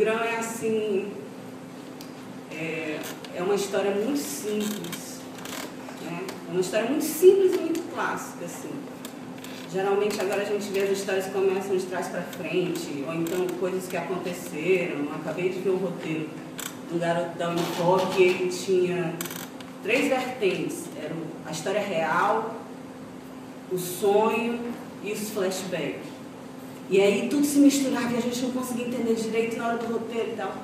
Grão é assim, é uma história muito simples, né? É uma história muito simples e muito clássica, assim. Geralmente agora a gente vê as histórias que começam de trás para frente, ou então coisas que aconteceram. Eu acabei de ver o roteiro do Garoto da Unifor, que ele tinha 3 vertentes. Era a história real, o sonho e os flashbacks. E aí tudo se misturava e a gente não conseguia entender direito na hora do roteiro e tal.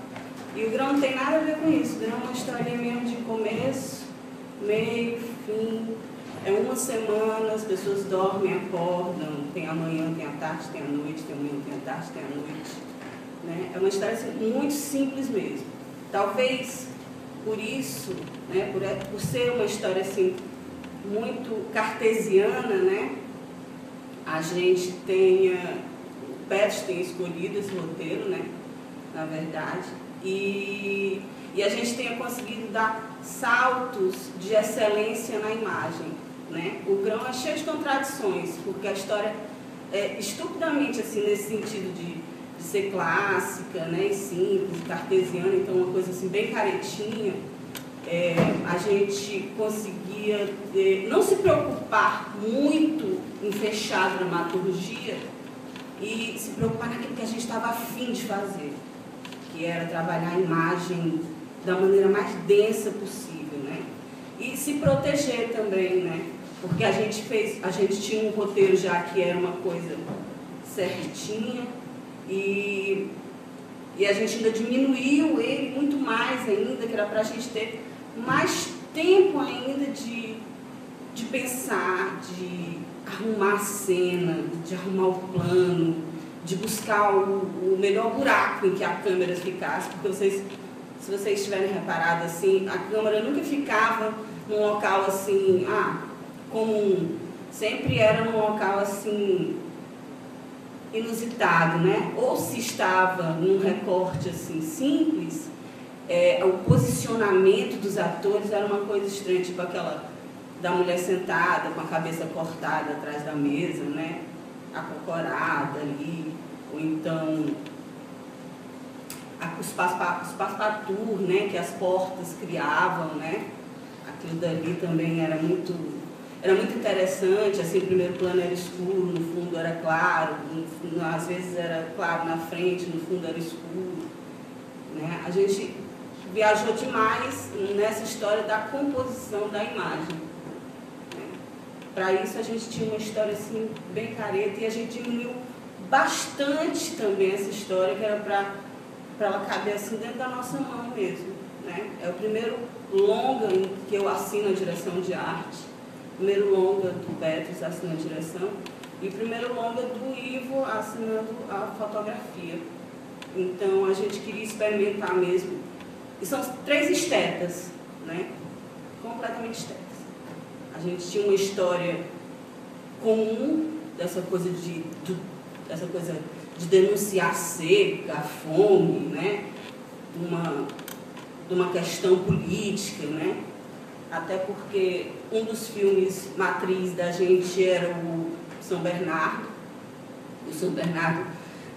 E o Grão não tem nada a ver com isso. O Grão é uma história mesmo de começo, meio, fim. É uma semana, as pessoas dormem, acordam, tem a manhã, tem a tarde, tem a noite, tem a manhã, tem a tarde, tem a noite. Né? É uma história assim, muito simples mesmo. Talvez por isso, né, por ser uma história assim, muito cartesiana, né, a gente tenha, o Petros tem escolhido esse roteiro, né, na verdade, e a gente tenha conseguido dar saltos de excelência na imagem. Né? O Grão é cheio de contradições, porque a história é estupidamente assim, nesse sentido de ser clássica, né? E simples, cartesiana, então uma coisa assim bem caretinha. A gente conseguia não se preocupar muito em fechar a dramaturgia e se preocupar naquilo que a gente estava afim de fazer, que era trabalhar a imagem da maneira mais densa possível, né? E se proteger também, né? Porque a gente tinha um roteiro já que era uma coisa certinha e a gente ainda diminuiu ele muito mais ainda, que era para a gente ter mais tempo ainda de pensar, de arrumar a cena, de arrumar o plano, de buscar o melhor buraco em que a câmera ficasse, porque se vocês tiverem reparado assim, a câmera nunca ficava num local assim, comum, sempre era num local assim inusitado, né? Ou se estava num recorte assim simples, o posicionamento dos atores era uma coisa estranha, tipo aquela da mulher sentada com a cabeça cortada atrás da mesa, né? Acocorada ali, ou então os passepartout, né? Que as portas criavam, né? Aquilo dali também era muito interessante, assim, o primeiro plano era escuro, no fundo era claro, às vezes era claro na frente, no fundo era escuro. Né? A gente viajou demais nessa história da composição da imagem. Né? Para isso a gente tinha uma história assim, bem careta, e a gente diminuiu bastante também essa história, que era para ela caber assim dentro da nossa mão mesmo. Né? É o primeiro longa em que eu assino a direção de arte, o primeiro longa do Petros assinando a direção e o primeiro longa do Ivo assinando a fotografia. Então a gente queria experimentar mesmo. E são 3 estetas, né? Completamente estetas. A gente tinha uma história comum dessa coisa de denunciar a seca, a fome, né? De uma questão política, né? Até porque um dos filmes matriz da gente era o São Bernardo. O São Bernardo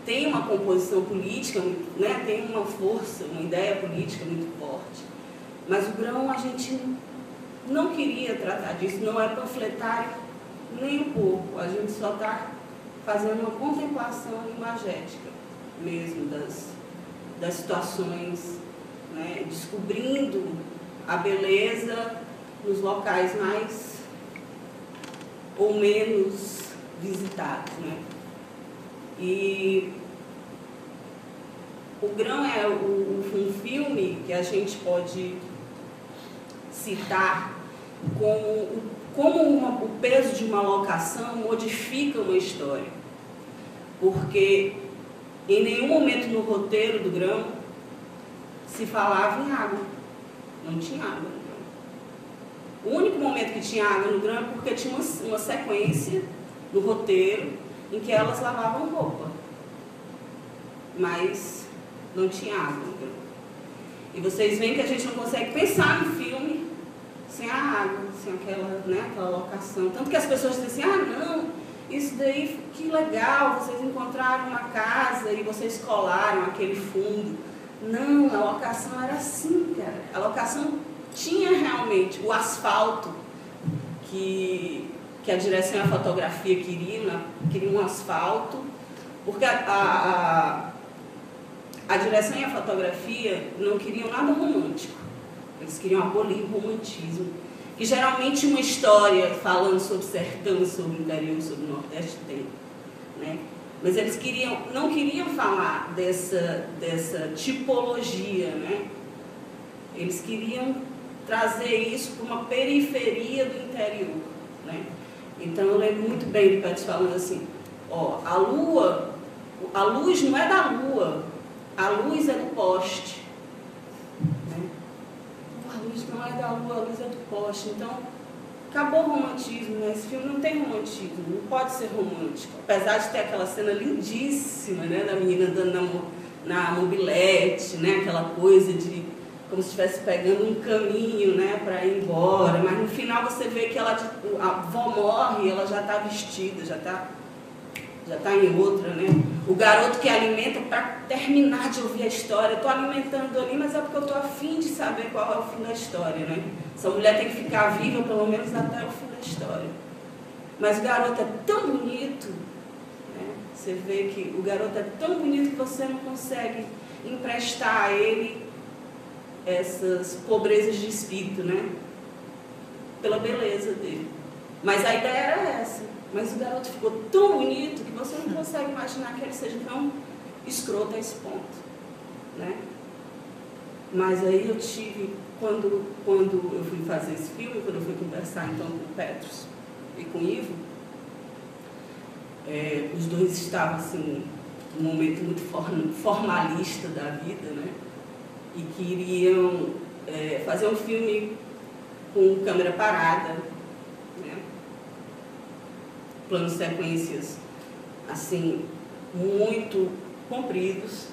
tem uma composição política, né? Tem uma força, uma ideia política muito forte. Mas o Grão a gente não queria tratar disso, não é panfletário nem um pouco. A gente só está fazendo uma contemplação imagética mesmo das situações, né? Descobrindo a beleza nos locais mais ou menos visitados, né? E o Grão é um filme que a gente pode citar como o peso de uma locação modifica uma história. Porque em nenhum momento no roteiro do Grão se falava em água. Não tinha água no Grão. O único momento que tinha água no Grão é porque tinha uma sequência no roteiro em que elas lavavam roupa. Mas não tinha água no Grão. E vocês veem que a gente não consegue pensar no filme sem a água, sem aquela locação. Tanto que as pessoas dizem assim, não, isso daí, que legal, vocês encontraram uma casa e vocês colaram aquele fundo Não, a locação era assim, cara. A locação tinha realmente o asfalto que a direção e a fotografia queriam um asfalto, porque a direção e a fotografia não queriam nada romântico. Eles queriam abolir o romantismo, que geralmente uma história falando sobre sertão, sobre o interior, sobre o Nordeste tem, né? Mas eles não queriam falar dessa tipologia, né? Eles queriam trazer isso para uma periferia do interior, né? Então eu lembro muito bem do Pérez falando assim, ó, a luz não é da lua, a luz é do poste, né? A luz não é da lua, a luz é do poste. Então acabou o romantismo, né? Esse filme não tem romantismo, não pode ser romântico. Apesar de ter aquela cena lindíssima, né, da menina andando na mobilete, né, aquela coisa de como se estivesse pegando um caminho, né, para ir embora. Mas no final você vê que a avó morre, ela já está vestida, já está em outra, né? O garoto que alimenta para terminar de ouvir a história. Eu estou alimentando ali, mas é porque eu estou afim de saber qual é o fim da história, né? Essa mulher tem que ficar viva pelo menos até o fim da história. Mas o garoto é tão bonito, né? Você vê que o garoto é tão bonito que você não consegue emprestar a ele essas pobrezas de espírito, né? Pela beleza dele. Mas a ideia era essa. Mas o garoto ficou tão bonito que você não consegue imaginar que ele seja tão escroto a esse ponto, né? Mas aí eu tive, quando eu fui fazer esse filme, quando eu fui conversar então com o Petros e com o Ivo, os dois estavam assim, num momento muito formalista da vida, né? E queriam fazer um filme com câmera parada, né? Planos sequências assim muito compridos,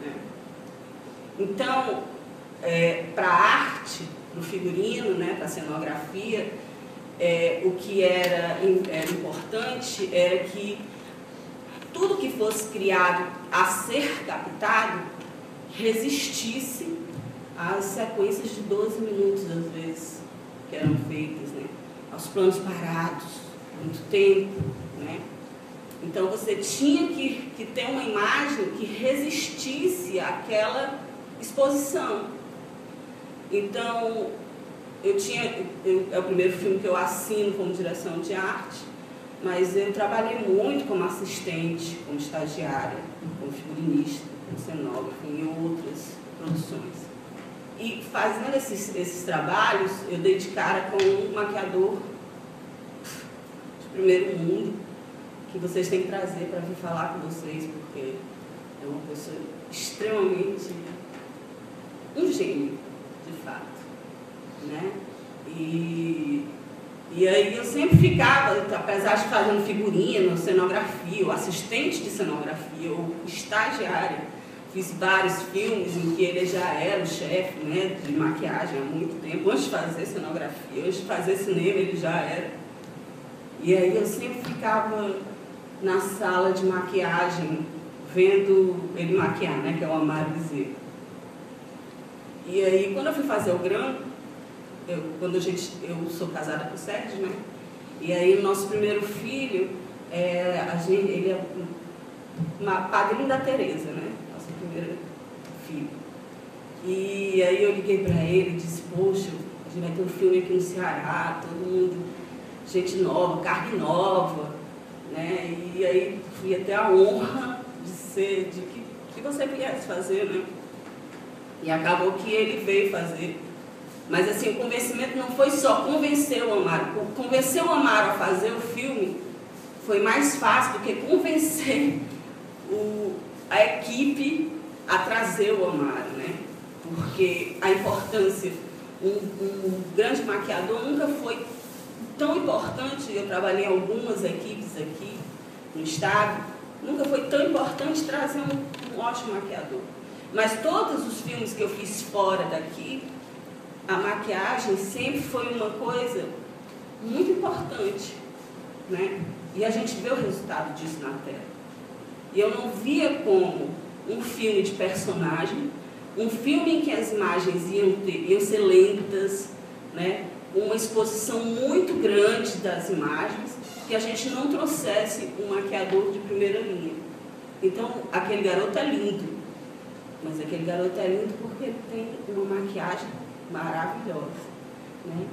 né? Então, para a arte, para o figurino, né, para a cenografia, o que era importante era que tudo que fosse criado a ser captado resistisse às sequências de 12 minutos, às vezes, que eram feitas, né, aos planos parados, muito tempo, né? Então você tinha que ter uma imagem que resistisse àquela exposição. Então, é o primeiro filme que eu assino como direção de arte, mas eu trabalhei muito como assistente, como estagiária, como figurinista, como cenógrafa, em outras produções. E fazendo esses trabalhos, eu dei de cara com um maquiador de primeiro mundo, que vocês têm que trazer para vir falar com vocês, porque é uma pessoa extremamente um gênio, de fato, né? E aí eu sempre ficava, apesar de fazendo figurino, cenografia, ou assistente de cenografia, ou estagiária, fiz vários filmes em que ele já era o chefe, né, de maquiagem há muito tempo, antes de fazer cenografia, antes de fazer cinema ele já era. E aí eu sempre ficava na sala de maquiagem, vendo ele maquiar, né, que é o Amaro Bezerra. E aí, quando eu fui fazer o Grão, eu sou casada com o Sérgio, né? E aí, o nosso primeiro filho, ele é padrinho da Tereza, né? Nossa primeira filha. E aí, eu liguei para ele e disse, poxa, a gente vai ter um filme aqui no Ceará, todo mundo, gente nova, carne nova, né? E aí, fui até a honra de que você viesse fazer, né? E acabou que ele veio fazer. Mas assim, o convencimento não foi só convencer o Amaro. Convencer o Amaro a fazer o filme foi mais fácil do que convencer a equipe a trazer o Amaro, né? Porque a importância, um grande maquiador nunca foi tão importante. Eu trabalhei em algumas equipes aqui no estado, nunca foi tão importante trazer um ótimo maquiador. Mas todos os filmes que eu fiz fora daqui, a maquiagem sempre foi uma coisa muito importante, né? E a gente vê o resultado disso na tela. E eu não via como um filme de personagem, um filme em que as imagens iam ser lentas, né? Uma exposição muito grande das imagens, que a gente não trouxesse um maquiador de primeira linha. Então, aquele garoto é lindo, mas aquele garoto é lindo porque ele tem uma maquiagem maravilhosa, né?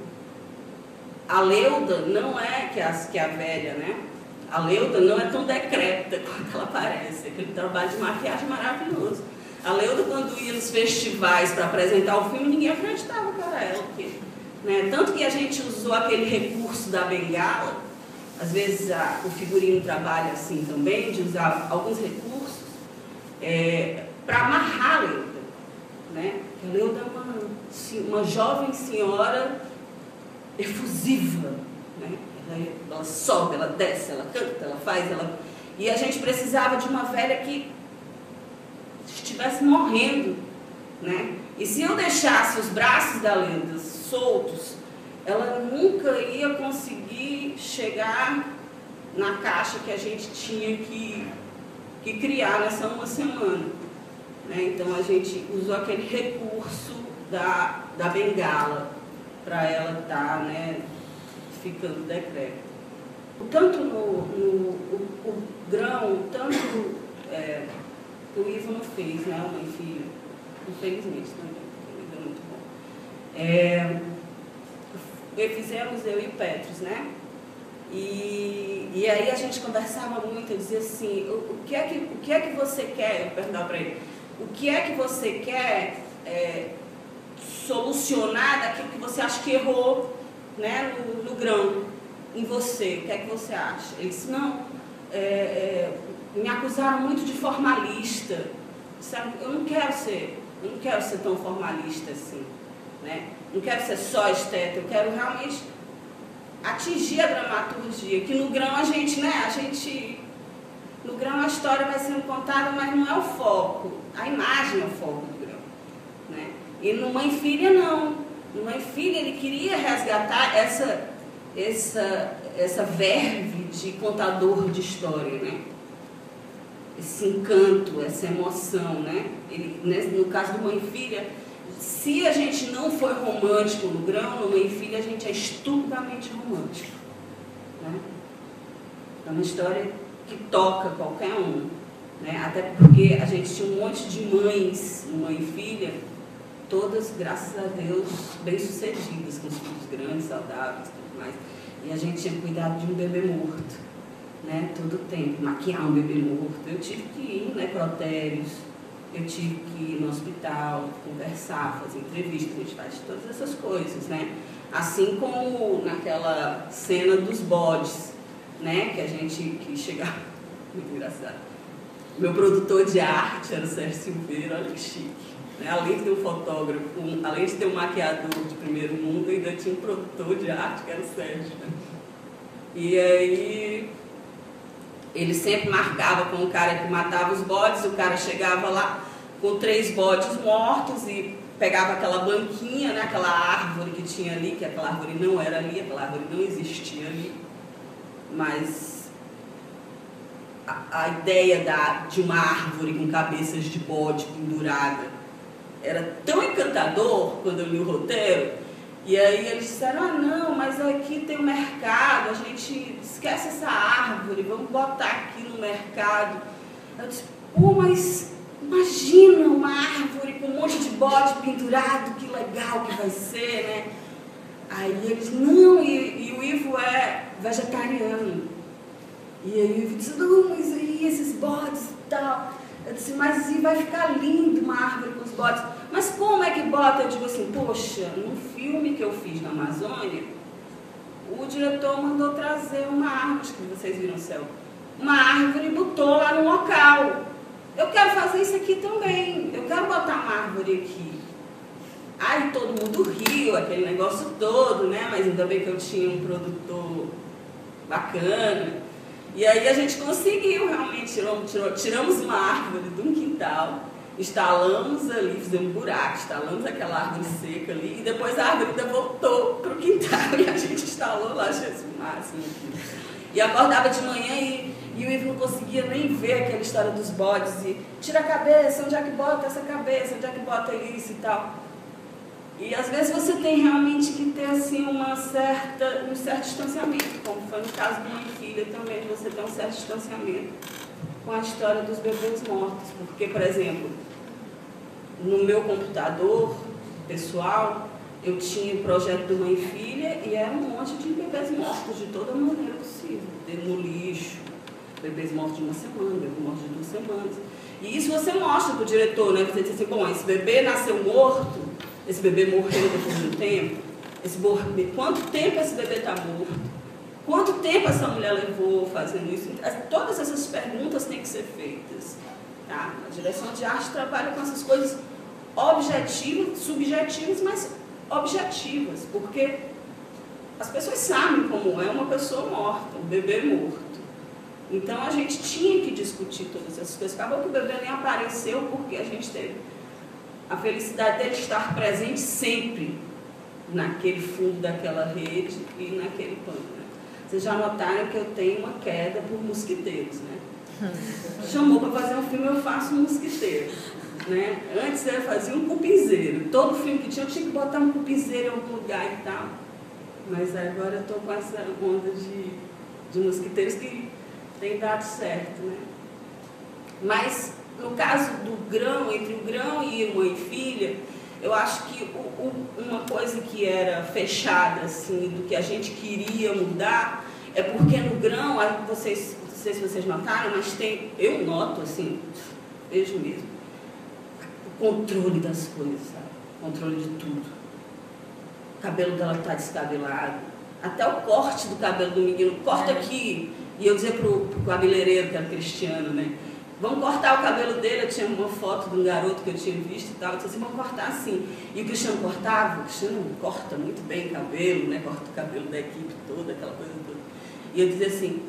A Leuda não é que a velha, né? A Leuda não é tão decrépita quanto ela parece. Aquele trabalho de maquiagem maravilhoso. A Leuda, quando ia nos festivais para apresentar o filme, ninguém acreditava que era ela. Porque, né? Tanto que a gente usou aquele recurso da bengala, às vezes o figurino trabalha assim também, de usar alguns recursos para amarrar a Leuda. Né? A Leuda é uma jovem senhora efusiva, né? Ela sobe, ela desce, ela canta, ela faz, e a gente precisava de uma velha que estivesse morrendo, né? E se eu deixasse os braços da Leuda soltos, ela nunca ia conseguir chegar na caixa que a gente tinha que criar nessa uma semana, né? Então a gente usou aquele recurso da bengala para ela estar, né, ficando decrépita. Tanto o grão, tanto o Ivo não fez, né, Mãe e Filho, infelizmente também, porque é muito bom. Fizemos eu e o Petros, né? E aí a gente conversava muito, eu dizia assim, o que é que você quer, eu perguntava para ele, o que é que você quer solucionar daquilo que você acha que errou, né, no grão, em você, o que é que você acha? Ele disse, não, me acusaram muito de formalista, sabe? Eu não quero ser tão formalista assim, né? Não quero ser só esteta, eu quero realmente atingir a dramaturgia, que no grão no grão a história vai sendo contada, mas não é o foco, a imagem é o foco do grão, né? E no Mãe e Filha não, no Mãe e Filha ele queria resgatar essa verve de contador de história, né? Esse encanto, essa emoção, né? No caso do Mãe e Filha, se a gente não foi romântico no grão, no Mãe e Filha a gente é estupidamente romântico, né? É uma história que toca qualquer um, né? Até porque a gente tinha um monte de mães no Mãe e Filha, todas, graças a Deus, bem-sucedidas, com os filhos grandes, saudáveis e tudo mais. E a gente tinha cuidado de um bebê morto, né? Todo o tempo, maquiar um bebê morto. Eu tive que ir em necrotérios, eu tive que ir no hospital, conversar, fazer entrevista, a gente faz todas essas coisas, né? Assim como naquela cena dos bodes, né? Que chegava, muito engraçado. Meu produtor de arte era o Sérgio Silveira, olha que chique. Além de ter um fotógrafo, além de ter um maquiador de primeiro mundo, ainda tinha um produtor de arte, que era o Sérgio, né? E aí, ele sempre marcava com o cara que matava os bodes, o cara chegava lá com 3 bodes mortos e pegava aquela banquinha, né, aquela árvore que tinha ali, que aquela árvore não era ali, aquela árvore não existia ali, mas a ideia de uma árvore com cabeças de bode pendurada era tão encantador quando eu li o roteiro, e aí eles disseram, ah não, mas aqui tem um mercado, a gente esquece essa árvore, vamos botar aqui no mercado. Eu disse, pô, mas imagina uma árvore com um monte de bode pendurado, que legal que vai ser, né? Aí eles, não, e o Ivo é vegetariano. E aí o Ivo disse, não, mas aí esses bodes e tal. Eu disse, mas vai ficar lindo uma árvore com os bodes. Mas como é que bota? Eu digo assim, poxa, no filme que eu fiz na Amazônia, o diretor mandou trazer uma árvore, que vocês viram no céu, uma árvore e botou lá no local. Eu quero fazer isso aqui também, eu quero botar uma árvore aqui. Aí todo mundo riu, aquele negócio todo, né? Mas ainda bem que eu tinha um produtor bacana. E aí a gente conseguiu realmente, tiramos uma árvore de um quintal, instalamos ali, fizemos um buraco, instalamos aquela árvore seca ali, e depois a árvore ainda voltou para o quintal e a gente instalou lá, achei isso o máximo. E acordava de manhã e E o Ivo não conseguia nem ver aquela história dos bodes e tira a cabeça, onde é que bota essa cabeça, onde é que bota isso e tal. E às vezes você tem realmente que ter assim um certo distanciamento, como foi no caso de mãe e filha também, de você ter um certo distanciamento com a história dos bebês mortos. Porque, por exemplo, no meu computador pessoal, eu tinha o projeto do Mãe e Filha e era um monte de bebês mortos de toda maneira possível. No lixo, bebês mortos de uma semana, bebês mortos de 2 semanas. E isso você mostra para o diretor, né? Você diz assim, bom, esse bebê nasceu morto, esse bebê morreu depois de um tempo, quanto tempo esse bebê está morto? Quanto tempo essa mulher levou fazendo isso? Todas essas perguntas têm que ser feitas. Tá? A direção de arte trabalha com essas coisas objetivas, subjetivas, mas objetivas, porque as pessoas sabem como é uma pessoa morta, um bebê morto. Então a gente tinha que discutir todas essas coisas. Acabou que o bebê nem apareceu porque a gente teve a felicidade dele estar presente sempre naquele fundo daquela rede e naquele pano. Né? Vocês já notaram que eu tenho uma queda por mosquiteiros, né? Chamou para fazer um filme, eu faço um mosquiteiro. Né? Antes eu fazia um cupinzeiro. Todo filme que tinha, eu tinha que botar um cupinzeiro em algum lugar e tal. Mas agora eu estou com essa onda de mosquiteiros que tem dado certo. Né? Mas no caso do grão, entre o grão e mãe e filha, eu acho que uma coisa que era fechada, assim, do que a gente queria mudar, é porque no grão, não sei se vocês notaram, mas eu noto, assim, vejo mesmo, o controle das coisas, sabe? O controle de tudo. O cabelo dela está descabelado, até o corte do cabelo do menino, corta aqui. E eu dizia pro cabeleireiro, que era cristiano, né? Vamos cortar o cabelo dele. Eu tinha uma foto de um garoto que eu tinha visto e tal. Eu disse assim, vamos cortar assim. E o Cristiano cortava, o Cristiano corta muito bem o cabelo, né? Corta o cabelo da equipe toda, aquela coisa toda. E eu dizia assim,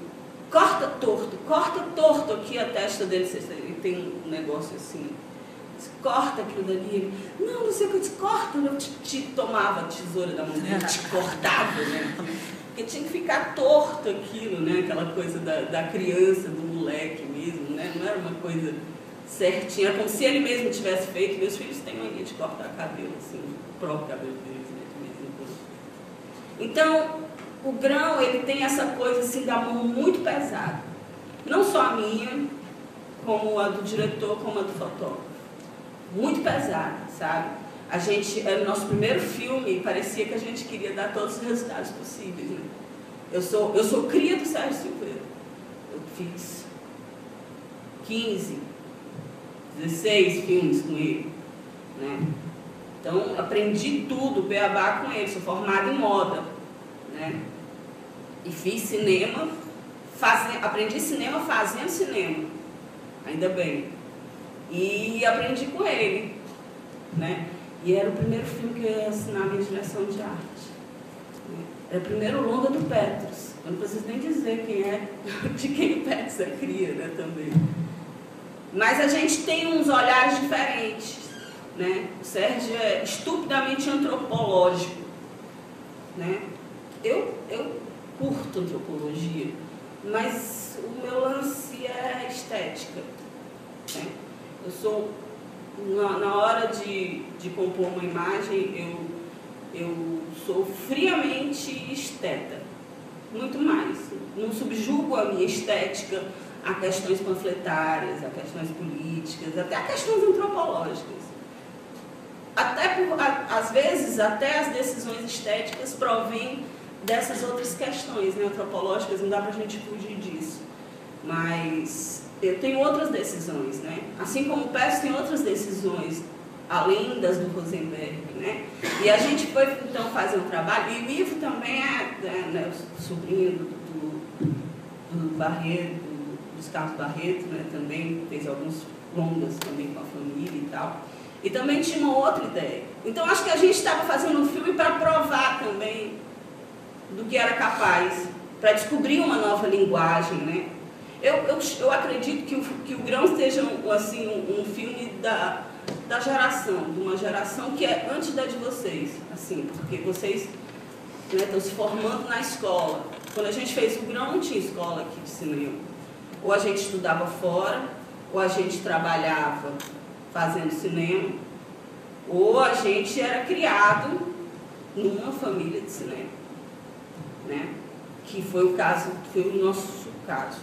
corta torto aqui a testa dele. Ele tem um negócio assim, corta aquilo dali. Não sei o que eu disse, corta. Eu tomava a tesoura da mão dele, te cortava, né? Porque tinha que ficar torto aquilo, né? Aquela coisa da criança, do moleque mesmo, né? Não era uma coisa certinha. Era como se ele mesmo tivesse feito. Meus filhos têm mania de cortar cabelo, assim, o próprio cabelo deles, né? De vez em quando. Então, o grão, ele tem essa coisa assim da mão muito pesada. Não só a minha, como a do diretor, como a do fotógrafo. Muito pesada, sabe? Era o nosso primeiro filme e parecia que a gente queria dar todos os resultados possíveis. Né? Eu sou cria do Sérgio Silveira. Eu fiz 15, 16 filmes com ele. Né? Então, aprendi tudo, beabá com ele. Sou formada em moda. Né? E fiz cinema, aprendi cinema fazendo cinema. Ainda bem. E aprendi com ele. Né? E era o primeiro filme que eu ia assinar minha direção de arte. Era o primeiro longa do Petrus. Eu não preciso nem dizer de quem o Petrus é cria, né, também. Mas a gente tem uns olhares diferentes. Né? O Sérgio é estupidamente antropológico. Né? Eu curto antropologia, mas o meu lance é estética. Né? Eu sou... Na hora de compor uma imagem, eu sou friamente esteta, muito mais. Não subjugo a minha estética a questões panfletárias, a questões políticas, até a questões antropológicas. Às vezes, até as decisões estéticas provêm dessas outras questões, né, antropológicas, não dá para a gente fugir disso. Mas... eu tenho outras decisões, né? Assim como o Petrus tem outras decisões, além das do Rosenberg, né? E a gente foi, então, fazer um trabalho, e o Ivo também né, o sobrinho do Barreto, dos Carlos Barreto, né? Também fez alguns longas também com a família e tal. E também tinha uma outra ideia. Então, acho que a gente estava fazendo um filme para provar também do que era capaz, para descobrir uma nova linguagem, né? Eu acredito que o Grão seja assim, um filme da geração, de uma geração que é antes da de vocês, assim, porque vocês, né, estão se formando na escola. Quando a gente fez o Grão, não tinha escola aqui de cinema. Ou a gente estudava fora, ou a gente trabalhava fazendo cinema, ou a gente era criado numa família de cinema, né? Que foi o caso, foi o nosso caso,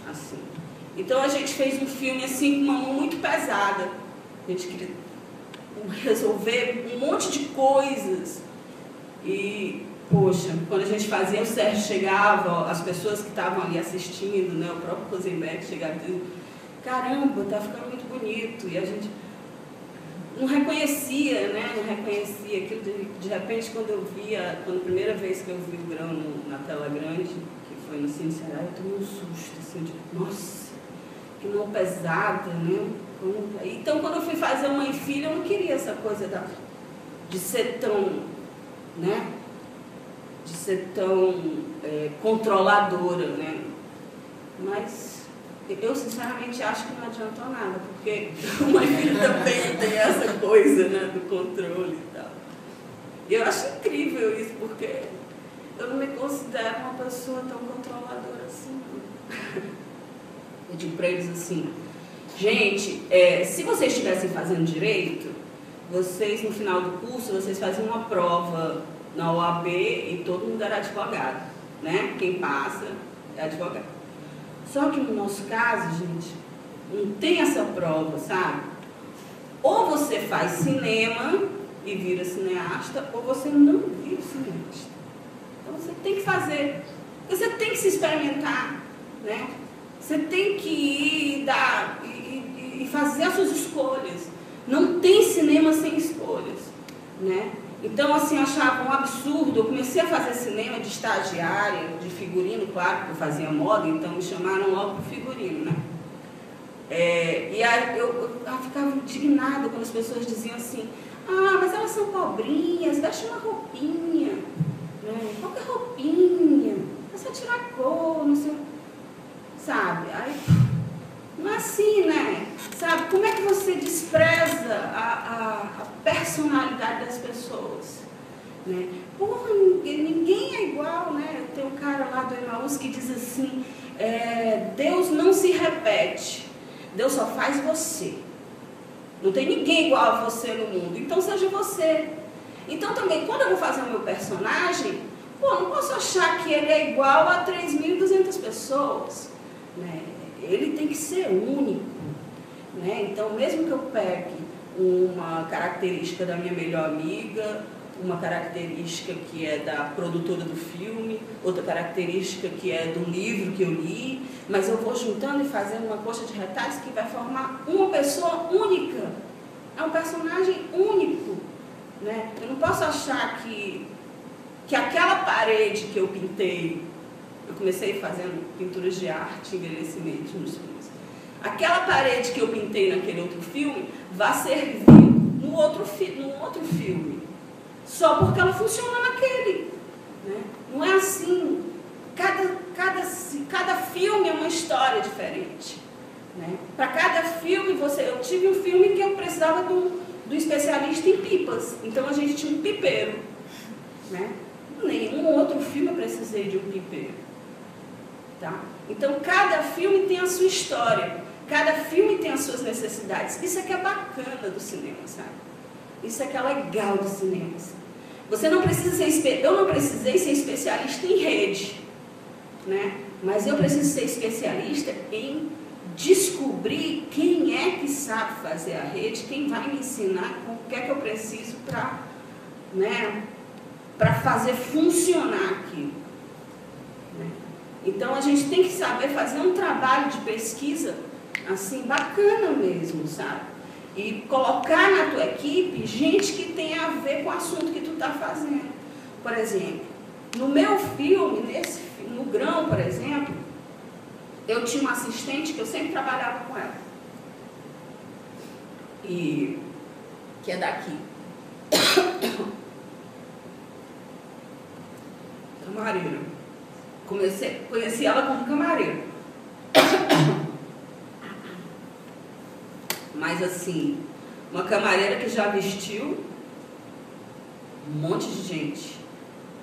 assim. Então a gente fez um filme assim com uma mão muito pesada. A gente queria resolver um monte de coisas. E, poxa, quando a gente fazia, o Sérgio chegava, as pessoas que estavam ali assistindo, né, o próprio Rosenberg chegava e dizia, caramba, tá ficando muito bonito. E a gente não reconhecia, né? Não reconhecia aquilo. De repente, quando a primeira vez que eu vi o Grão na tela grande, que foi no Cine Ceará, eu tomei um susto, assim, de, nossa, que mão pesada, né? Então, quando eu fui fazer Mãe e Filha, eu não queria essa coisa de ser tão, né? De ser tão controladora, né? Mas eu, sinceramente, acho que não adiantou nada, porque Mãe e Filha também tem essa coisa, né? Do controle e tal. E eu acho incrível isso, porque eu não me considero uma pessoa tão controladora assim, não. Eu digo para eles assim, gente, se vocês estivessem fazendo direito, vocês no final do curso, vocês faziam uma prova na OAB e todo mundo era advogado, né? Quem passa é advogado. Só que no nosso caso, gente, não tem essa prova, sabe? Ou você faz cinema e vira cineasta, ou você não vira cineasta. Então você tem que fazer, você tem que se experimentar, né? Você tem que ir e fazer as suas escolhas. Não tem cinema sem escolhas, né? Então, assim, eu achava um absurdo. Eu comecei a fazer cinema de estagiária, de figurino, claro, que eu fazia moda, então me chamaram logo para o figurino, né? E aí eu ficava indignada quando as pessoas diziam assim, mas elas são pobrinhas, veste uma roupinha, né? Qualquer roupinha, é só tirar a cor, não sei, sabe? Aí, não é assim, né? Sabe, como é que você despreza a personalidade das pessoas? Né? Porra, ninguém é igual, né? Tem um cara lá do Emaús que diz assim, Deus não se repete, Deus só faz você. Não tem ninguém igual a você no mundo, então seja você. Então também, quando eu vou fazer o meu personagem, não posso achar que ele é igual a 3.200 pessoas, né? Ele tem que ser único, né? Então, mesmo que eu pegue uma característica da minha melhor amiga, uma característica que é da produtora do filme, outra característica que é do livro que eu li, mas eu vou juntando e fazendo uma coxa de retalhos que vai formar uma pessoa única. É um personagem único, né? Eu não posso achar que aquela parede que eu pintei, eu comecei fazendo pinturas de arte, envelhecimento nos filmes. Aquela parede que eu pintei naquele outro filme vai servir no outro filme, só porque ela funciona naquele, né? Não é assim. Cada filme é uma história diferente, né? Para cada filme, eu tive um filme que eu precisava do especialista em pipas, então a gente tinha um pipeiro, né? Nenhum outro filme eu precisei de um pipeiro. Tá? Então, cada filme tem a sua história, cada filme tem as suas necessidades. Isso é que é bacana do cinema, sabe? Isso é que é legal do cinema. Sabe? Você não precisa eu não precisei ser especialista em rede, né? Mas eu preciso ser especialista em descobrir quem é que sabe fazer a rede, quem vai me ensinar o que é que eu preciso para, né, para fazer funcionar aquilo. Então, a gente tem que saber fazer um trabalho de pesquisa, assim, bacana mesmo, sabe? E colocar na tua equipe gente que tem a ver com o assunto que tu está fazendo. Por exemplo, no meu filme, no Grão, por exemplo, eu tinha uma assistente que eu sempre trabalhava com ela. Que é daqui. Camareira. Conheci ela como camareira. Mas assim, uma camareira que já vestiu um monte de gente,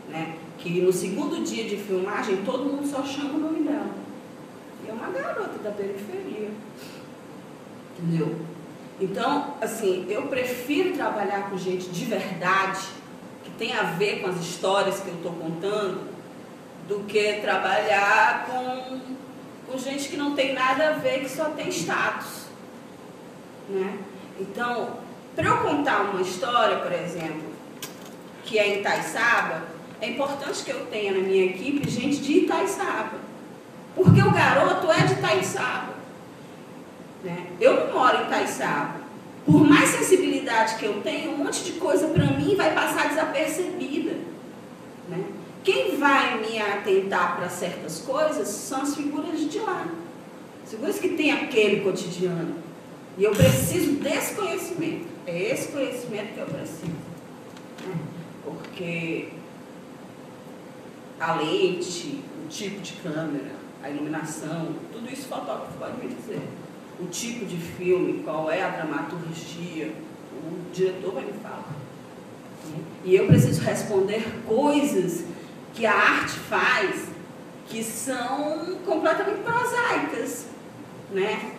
né? Que no segundo dia de filmagem todo mundo só chama o nome dela. E é uma garota da periferia. Entendeu? Então, assim, eu prefiro trabalhar com gente de verdade, que tem a ver com as histórias que eu estou contando, do que trabalhar com gente que não tem nada a ver, que só tem status, né? Então, para eu contar uma história, por exemplo, que é em Itaiçaba, é importante que eu tenha na minha equipe gente de Itaiçaba, porque o garoto é de Itaiçaba, né? Eu não moro em Itaiçaba. Por mais sensibilidade que eu tenho, um monte de coisa para mim vai passar desapercebida, né? Quem vai me atentar para certas coisas são as figuras de lá, as figuras que têm aquele cotidiano. E eu preciso desse conhecimento. É esse conhecimento que eu preciso, né? Porque a lente, o tipo de câmera, a iluminação, tudo isso o fotógrafo pode me dizer. O tipo de filme, qual é a dramaturgia, o diretor vai me falar. E eu preciso responder coisas que a arte faz que são completamente prosaicas, né?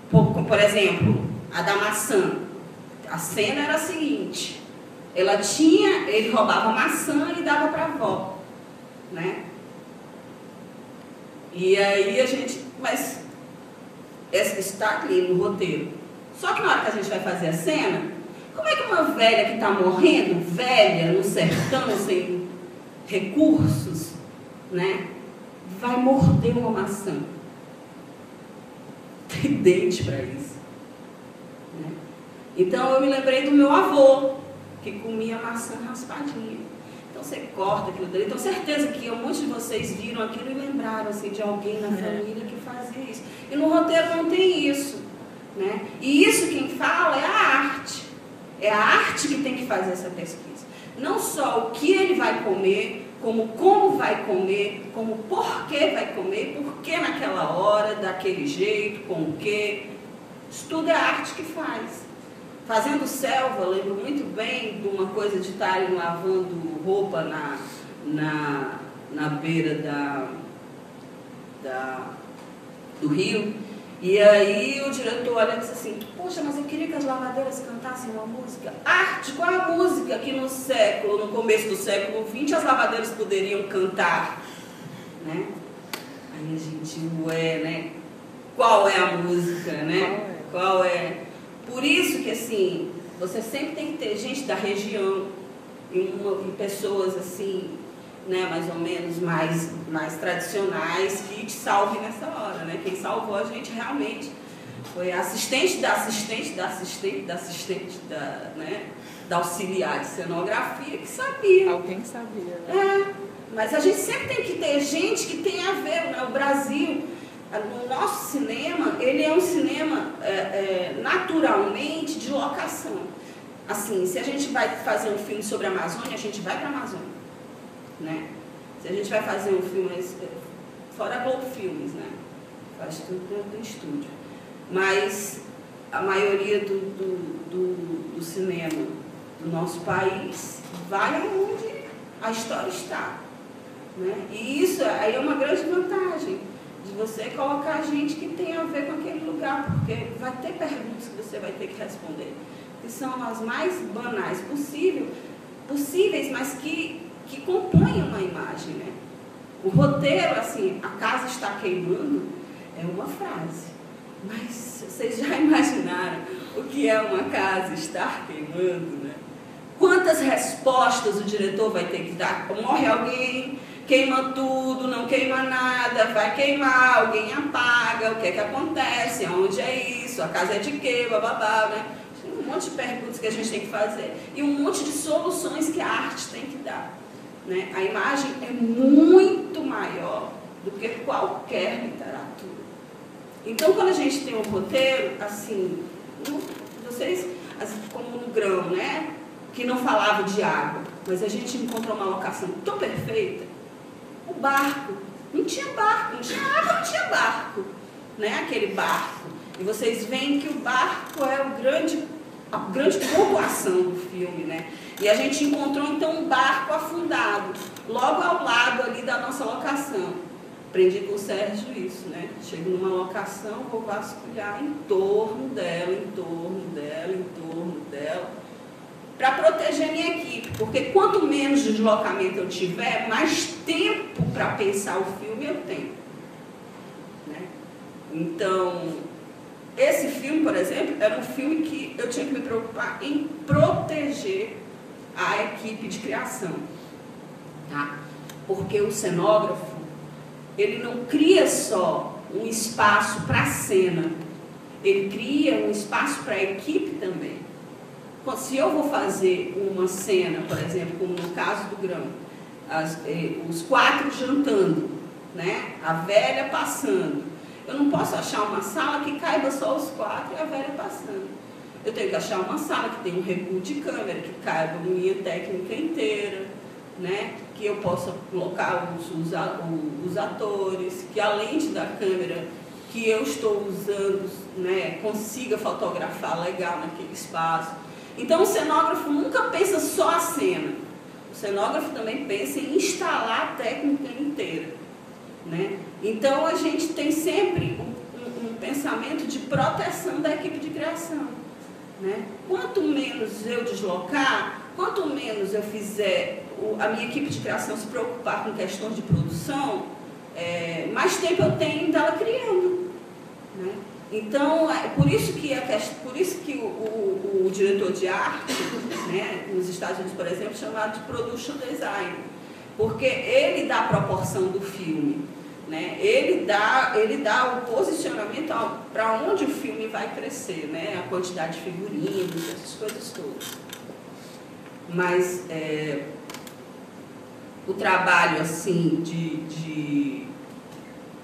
Por exemplo, a da maçã. A cena era a seguinte: ele roubava maçã e dava para a avó, né? E aí mas está ali no roteiro. Só que na hora que a gente vai fazer a cena, como é que uma velha que está morrendo, velha, no sertão, sem recursos, né, vai morder uma maçã? Tem dente para isso, né? Então eu me lembrei do meu avô, que comia maçã raspadinha. Então você corta aquilo dali. Então certeza que um monte de vocês viram aquilo e lembraram assim, de alguém na família que fazia isso. E no roteiro não tem isso, né? E isso quem fala é a arte. É a arte que tem que fazer essa pesquisa. Não só o que ele vai comer, como vai comer, como por que vai comer, por que naquela hora, daquele jeito, com o quê. Isso tudo é a arte que faz. Fazendo Selva, eu lembro muito bem de uma coisa de estarem lavando roupa na beira do rio. E aí o diretor olha e disse assim: poxa, mas eu queria que as lavadeiras cantassem uma música. Arte, qual é a música que no começo do século XX, as lavadeiras poderiam cantar? Né? Aí a gente, né? Qual é a música, né? Qual é? Por isso que, assim, você sempre tem que ter gente da região e pessoas, assim, né, mais ou menos mais tradicionais que te salvem nessa hora, né? Quem salvou a gente realmente foi a assistente né, da auxiliar de cenografia que sabia. Alguém sabia, né? Mas a gente sempre tem que ter gente que tem a ver, né? O Brasil, no nosso cinema, ele é um cinema naturalmente de locação. Assim, se a gente vai fazer um filme sobre a Amazônia, a gente vai para a Amazônia, né? Se a gente vai fazer um filme, fora a Globo Filmes, né? Faz tudo dentro do estúdio. Mas a maioria do cinema do nosso país vai onde a história está, né? E isso aí é uma grande vantagem de você colocar gente que tem a ver com aquele lugar, porque vai ter perguntas que você vai ter que responder, que são as mais banais possíveis, mas que compõem uma imagem, né? O roteiro, assim, a casa está queimando, é uma frase. Mas vocês já imaginaram o que é uma casa estar queimando, né? Quantas respostas o diretor vai ter que dar? Morre alguém, queima tudo, não queima nada, vai queimar, alguém apaga, o que é que acontece, onde é isso, a casa é de quê, bababá, né? Tem um monte de perguntas que a gente tem que fazer e um monte de soluções que a arte tem que dar, né? A imagem é muito maior do que qualquer literatura. Então, quando a gente tem um roteiro, assim, vocês, como no Grão, né? Que não falava de água, mas a gente encontrou uma locação tão perfeita. O barco, não tinha barco, não tinha água, não tinha barco, né? Aquele barco. E vocês veem que o barco é a grande povoação do filme, né? E a gente encontrou então um barco afundado, logo ao lado ali da nossa locação. Aprendi com o Sérgio isso, né? Chego numa locação, vou vasculhar em torno dela, em torno dela, em torno dela, para proteger a minha equipe, porque quanto menos deslocamento eu tiver, mais tempo para pensar o filme eu tenho, né? Então, esse filme, por exemplo, era um filme que eu tinha que me preocupar em proteger a equipe de criação, tá? Porque o cenógrafo, ele não cria só um espaço para a cena, ele cria um espaço para a equipe também. Se eu vou fazer uma cena, por exemplo, como no caso do Grão, os 4 jantando, né? A velha passando, eu não posso achar uma sala que caiba só os 4 e a velha passando. Eu tenho que achar uma sala que tenha um recuo de câmera, que caiba a linha técnica inteira, né? Que eu possa colocar os atores, que a lente da câmera que eu estou usando, né, consiga fotografar legal naquele espaço. Então o cenógrafo nunca pensa só a cena, o cenógrafo também pensa em instalar a técnica inteira, né? Então a gente tem sempre um pensamento de proteção da equipe de criação, né? Quanto menos eu deslocar, quanto menos eu fizer a minha equipe de criação se preocupar com questões de produção, mais tempo eu tenho dela criando, né? Então, por isso que o diretor de arte, né, nos Estados Unidos, por exemplo, é chamado de production design, porque ele dá a proporção do filme, né? Ele dá o posicionamento para onde o filme vai crescer, né? A quantidade de figurinos, essas coisas todas. Mas o trabalho assim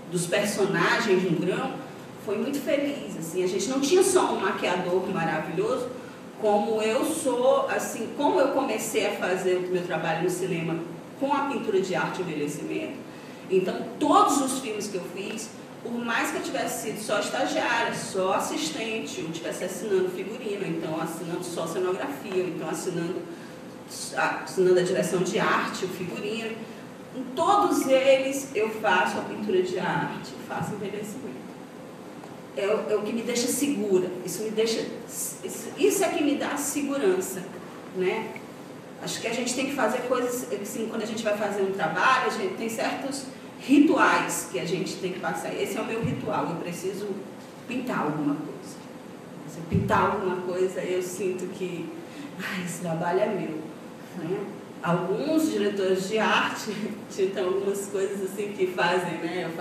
dos personagens no Grão foi muito feliz, assim. A gente não tinha só um maquiador maravilhoso, como eu sou, assim, como eu comecei a fazer o meu trabalho no cinema com a pintura de arte e envelhecimento. Então todos os filmes que eu fiz, por mais que eu tivesse sido só estagiária, só assistente, ou tivesse assinando figurino, então assinando só cenografia, ou então assinando a direção de arte, o figurino, em todos eles eu faço a pintura de arte, faço envelhecimento. É o que me deixa segura, isso é que me dá segurança, né? Acho que a gente tem que fazer coisas, assim, quando a gente vai fazer um trabalho, a gente tem certos rituais que a gente tem que passar. Esse é o meu ritual, eu preciso pintar alguma coisa. Se eu pintar alguma coisa, eu sinto que esse trabalho é meu, né? Alguns diretores de arte tem algumas coisas assim que fazem, né?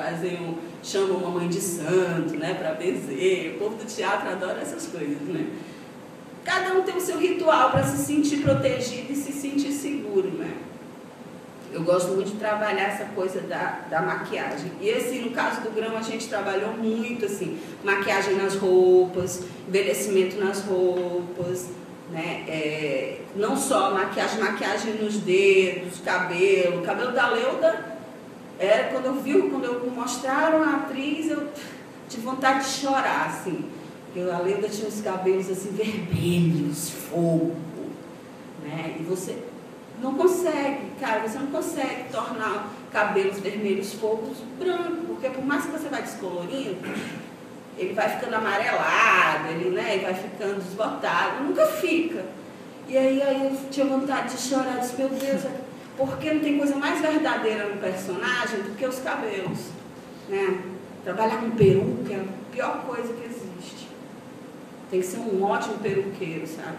Chamam mamãe de santo, né? Para benzer. O povo do teatro adora essas coisas, né? Cada um tem o seu ritual para se sentir protegido e se sentir seguro, né? Eu gosto muito de trabalhar essa coisa da maquiagem. E assim, no caso do Grão, a gente trabalhou muito assim, maquiagem nas roupas, envelhecimento nas roupas, né? Não só maquiagem nos dedos, cabelo. O cabelo da Leuda, quando eu mostraram a atriz, eu tive vontade de chorar, assim. Porque a Leuda tinha os cabelos assim vermelhos, fogo, né? E você não consegue, cara, você não consegue tornar cabelos vermelhos, fogos brancos, porque por mais que você vai descolorindo, ele vai ficando amarelado, ele vai ficando desbotado, nunca fica. E aí eu tinha vontade de chorar, disse, meu Deus, porque não tem coisa mais verdadeira no personagem do que os cabelos, né? Trabalhar com peruca é a pior coisa que existe. Tem que ser um ótimo peruqueiro, sabe?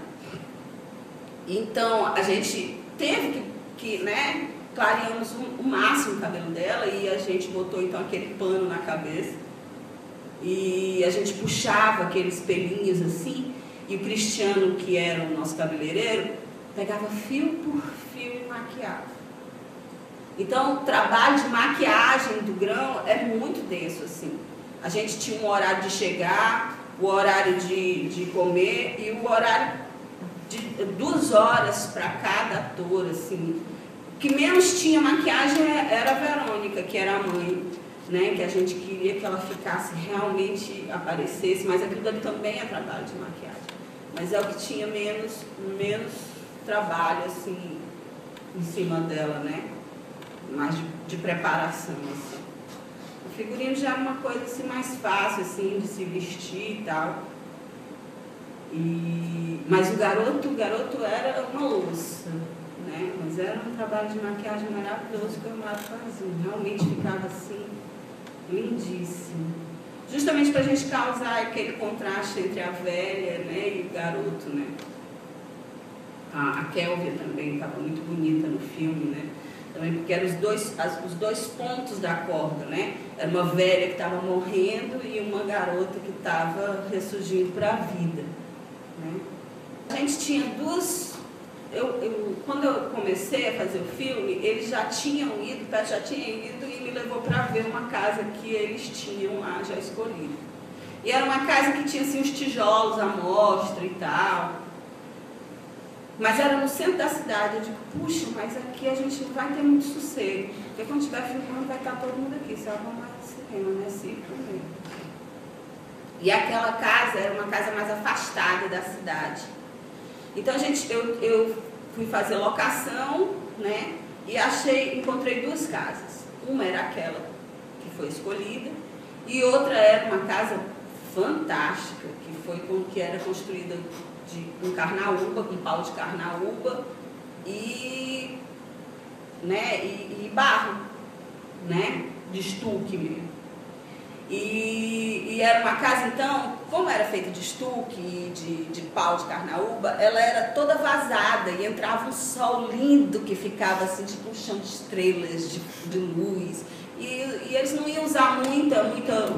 Então, a gente teve que né, clareamos o máximo o cabelo dela e a gente botou então aquele pano na cabeça e a gente puxava aqueles pelinhos assim e o Cristiano, que era o nosso cabeleireiro, pegava fio por fio e maquiava. Então, o trabalho de maquiagem do Grão é muito denso, assim. A gente tinha um horário de chegar, o horário de comer e o horário de 2 horas para cada ator, assim. O que menos tinha maquiagem era a Verônica, que era a mãe, né? Que a gente queria que ela ficasse, realmente aparecesse, mas aquilo ali também é trabalho de maquiagem. Mas é o que tinha menos trabalho, assim, em cima dela, né? Mais de preparação, assim. figurino já era uma coisa assim, mais fácil assim, de se vestir e tal. Mas o garoto era uma louça, né? Mas era um trabalho de maquiagem maravilhoso que o Amado fazia. Realmente ficava assim, lindíssimo. Justamente para a gente causar aquele contraste entre a velha, né, e o garoto, né? A Kélvia também estava muito bonita no filme, né? Também porque eram os dois pontos da corda, né? Era uma velha que estava morrendo e uma garota que estava ressurgindo para a vida, né? A gente tinha duas... quando eu comecei a fazer o filme, eles já tinham ido, o Pet já tinha ido e me levou para ver uma casa que eles tinham lá já escolhido. E era uma casa que tinha assim, uns tijolos à mostra e tal. Mas era no centro da cidade. Eu digo, puxa, mas aqui a gente não vai ter muito sossego. Porque quando estiver filmando vai estar todo mundo aqui. Só vamos lá no cinema, né? Ciclo mesmo. E aquela casa era uma casa mais afastada da cidade. Então eu fui fazer locação, né? E encontrei duas casas. Uma era aquela que foi escolhida. E outra era uma casa fantástica, que era construída com carnaúba, com pau de carnaúba e barro, né, de estuque mesmo. E era uma casa, então, como era feita de estuque e de pau de carnaúba, ela era toda vazada e entrava um sol lindo que ficava assim, tipo um chão de estrelas, de luz. E eles não iam usar muito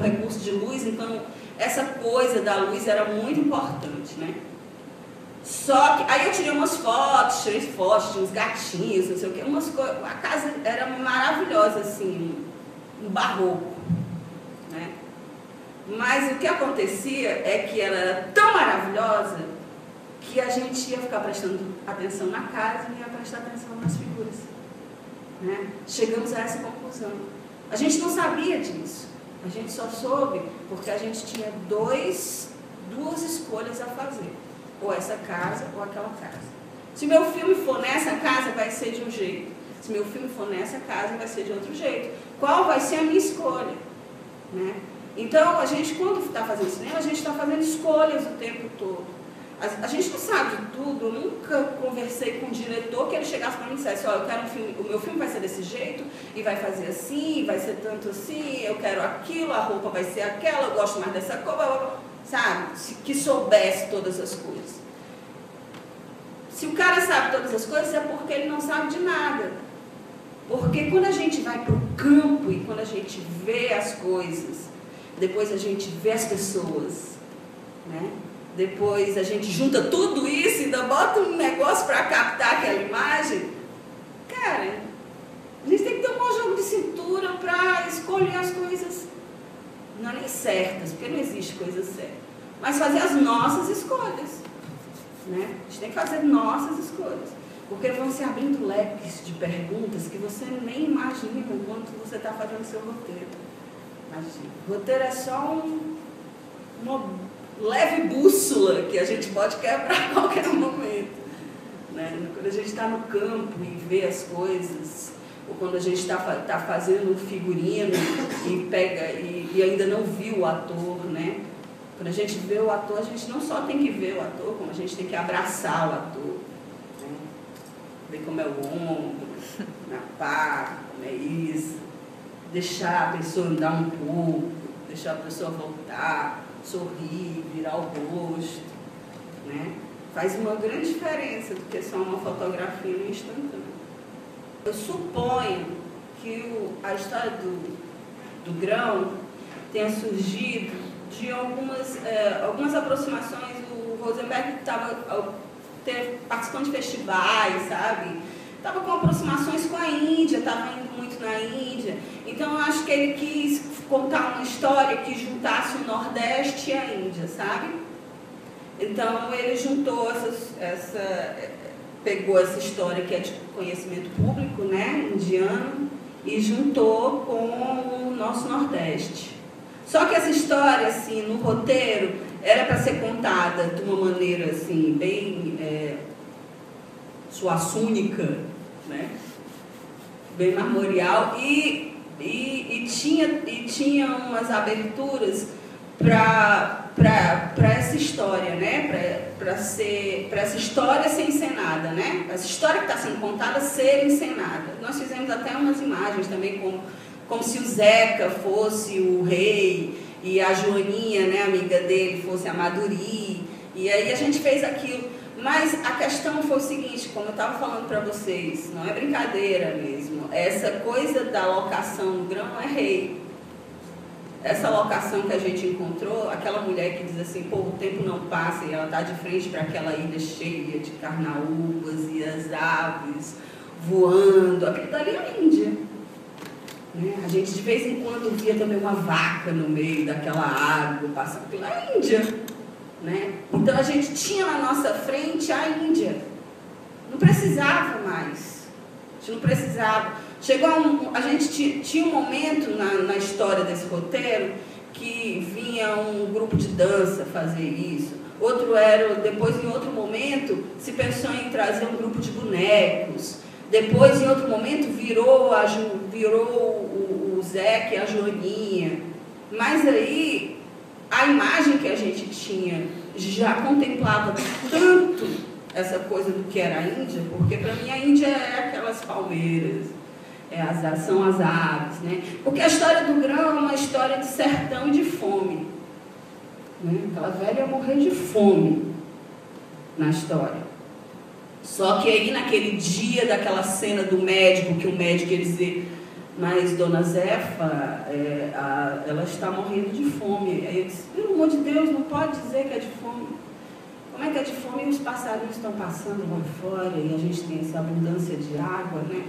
recurso de luz, então essa coisa da luz era muito importante, né? Só que, aí eu tirei umas fotos, tinha uns gatinhos, não sei o que, a casa era maravilhosa, assim, um barroco, né? Mas o que acontecia é que ela era tão maravilhosa que a gente ia ficar prestando atenção na casa e ia prestar atenção nas figuras, né? Chegamos a essa conclusão. A gente não sabia disso, a gente só soube porque a gente tinha duas escolhas a fazer. Ou essa casa ou aquela casa. Se meu filme for nessa casa, vai ser de um jeito. Se meu filme for nessa casa, vai ser de outro jeito. Qual vai ser a minha escolha? Né? Então, a gente, quando está fazendo cinema, a gente está fazendo escolhas o tempo todo. A gente não sabe de tudo. Eu nunca conversei com um diretor que ele chegasse para mim e dissesse, ó, eu quero um filme, o meu filme vai ser desse jeito, e vai fazer assim, vai ser tanto assim, eu quero aquilo, a roupa vai ser aquela, eu gosto mais dessa cor, blá, blá, blá. Sabe, que soubesse todas as coisas. Se o cara sabe todas as coisas, é porque ele não sabe de nada. Porque quando a gente vai para o campo e quando a gente vê as coisas, depois a gente vê as pessoas, né? Depois a gente junta tudo isso e ainda bota um negócio para captar aquela imagem, cara, a gente tem que ter um bom jogo de cintura para escolher as coisas. Não é nem certas, porque não existe coisa certa, mas fazer as nossas escolhas, né? A gente tem que fazer nossas escolhas, porque vão se abrindo leques de perguntas que você nem imagina enquanto você está fazendo seu roteiro. Imagina. O roteiro é só uma leve bússola que a gente pode quebrar a qualquer momento, né? Quando a gente está no campo e vê as coisas, ou quando a gente está fazendo um figurino e pega e ainda não viu o ator, né? Quando a gente vê o ator, a gente não só tem que ver o ator, como a gente tem que abraçar o ator, né? Ver como é o ombro, na pá, como é isso, deixar a pessoa andar um pouco, deixar a pessoa voltar, sorrir, virar o rosto, né? Faz uma grande diferença do que só uma fotografia no instantâneo. Eu suponho que a história do grão tenha surgido de algumas aproximações. O Rosenberg estava participando de festivais, sabe? Estava com aproximações com a Índia, estava indo muito na Índia. Então, eu acho que ele quis contar uma história que juntasse o Nordeste e a Índia, sabe? Então, ele juntou pegou essa história que é de conhecimento público, né, indiano, e juntou com o nosso Nordeste. Só que essa história, assim, no roteiro, era para ser contada de uma maneira, assim, bem suassúnica, né, bem marmorial, e e tinha umas aberturas para essa história, né? Para essa história ser encenada, né? Essa história que está sendo contada ser encenada. Nós fizemos até umas imagens também, como se o Zeca fosse o rei e a Joaninha, né, amiga dele, fosse a Maduri. E aí a gente fez aquilo. Mas a questão foi o seguinte, como eu estava falando para vocês, não é brincadeira mesmo. Essa coisa da locação no grão é rei. Essa locação que a gente encontrou, aquela mulher que diz assim, pô, o tempo não passa, e ela está de frente para aquela ilha cheia de carnaúbas e as aves voando, aquilo dali é a Índia. Né? A gente de vez em quando via também uma vaca no meio daquela água, passando pela Índia. Né? Então a gente tinha na nossa frente a Índia. Não precisava mais. A gente não precisava. A gente tinha um momento na história desse roteiro que vinha um grupo de dança fazer isso. Depois, em outro momento, se pensou em trazer um grupo de bonecos. Depois, em outro momento, virou o Zeca e a Joaninha. Mas aí, a imagem que a gente tinha já contemplava tanto essa coisa do que era a Índia, porque para mim a Índia é aquelas palmeiras, são as aves, né? Porque a história do grão é uma história de sertão e de fome. Né? Aquela velha ia morrer de fome na história. Só que aí naquele dia daquela cena do médico, que o médico ia dizer, mas Dona Zefa, ela está morrendo de fome. Aí eu disse, pelo amor de Deus, não pode dizer que é de fome. Como é que é de fome? E os passarinhos estão passando lá fora e a gente tem essa abundância de água, né?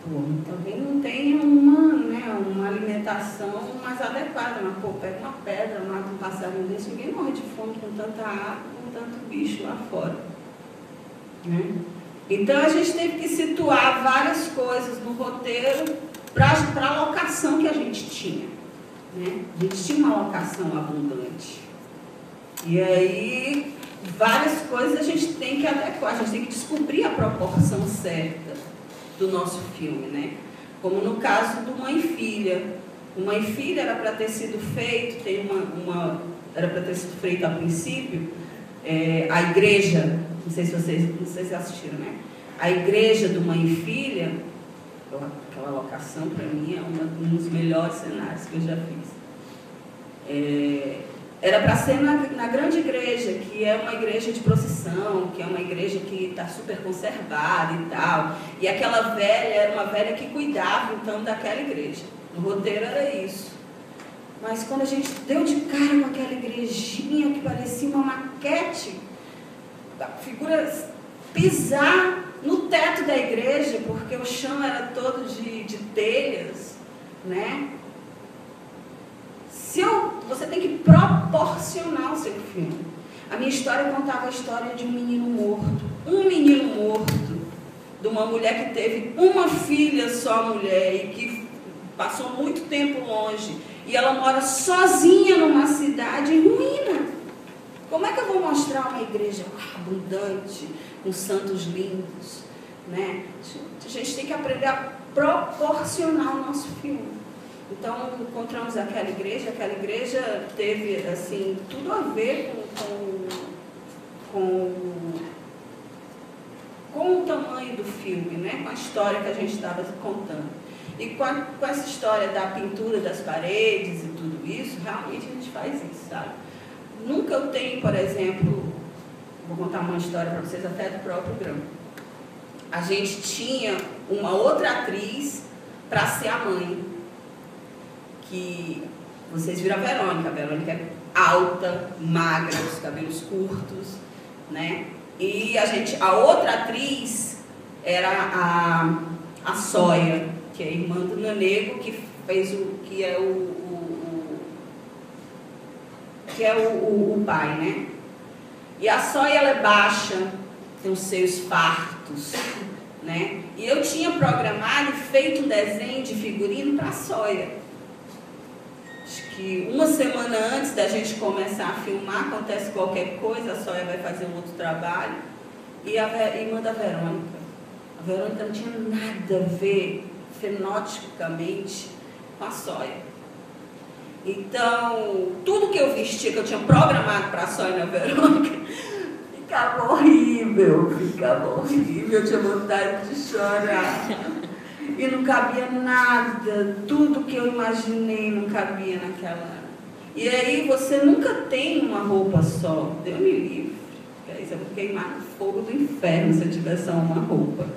Pô, talvez não tenha uma alimentação mais adequada, mas pô, pega uma pedra, mata um passarinho desse, ninguém morre de fome com tanta água, com tanto bicho lá fora. Né? Então a gente teve que situar várias coisas no roteiro para a locação que a gente tinha. Né? A gente tinha uma locação abundante. E aí várias coisas a gente tem que adequar, a gente tem que descobrir a proporção certa do nosso filme, né? Como no caso do Mãe e Filha. O Mãe e Filha era para ter sido feito, era para ter sido feito a princípio, a igreja, não sei se vocês assistiram, né? A igreja do Mãe e Filha, aquela locação para mim é um dos melhores cenários que eu já fiz. Era para ser na grande igreja, que é uma igreja de procissão, que é uma igreja que está super conservada e tal. E aquela velha era uma velha que cuidava, então, daquela igreja. No roteiro era isso. Mas quando a gente deu de cara com aquela igrejinha que parecia uma maquete, a figura pisar no teto da igreja, porque o chão era todo de telhas, né? Você tem que proporcionar o seu filme. A minha história contava a história de um menino morto, de uma mulher que teve uma filha só mulher e que passou muito tempo longe, e ela mora sozinha numa cidade em ruína. Como é que eu vou mostrar uma igreja abundante, com santos lindos, né? A gente tem que aprender a proporcionar o nosso filme. Então, encontramos aquela igreja teve, assim, tudo a ver com o tamanho do filme, né? Com a história que a gente estava contando. E com essa história da pintura das paredes e tudo isso, realmente a gente faz isso, sabe? Nunca eu tenho, por exemplo, vou contar uma história para vocês até do próprio grão. A gente tinha uma outra atriz para ser a mãe. Que vocês viram a Verônica é alta, magra, os cabelos curtos, né? E a outra atriz era a Sóia, que é a irmã do Nanego, que fez que é o pai, né? E a Sóia, ela é baixa, tem os seios fartos, né? E eu tinha programado e feito um desenho de figurino para a Sóia. Acho que uma semana antes da gente começar a filmar, acontece qualquer coisa, a Sóia vai fazer um outro trabalho, e a irmã da Verônica. A Verônica não tinha nada a ver fenotipicamente com a soia. Então, tudo que eu vestia, que eu tinha programado para a soia na Verônica, ficava horrível, eu tinha vontade de chorar. E não cabia nada, tudo que eu imaginei não cabia naquela. E aí você nunca tem uma roupa só, Deus me livre. Aí eu vou queimar no fogo do inferno se eu tiver só uma roupa.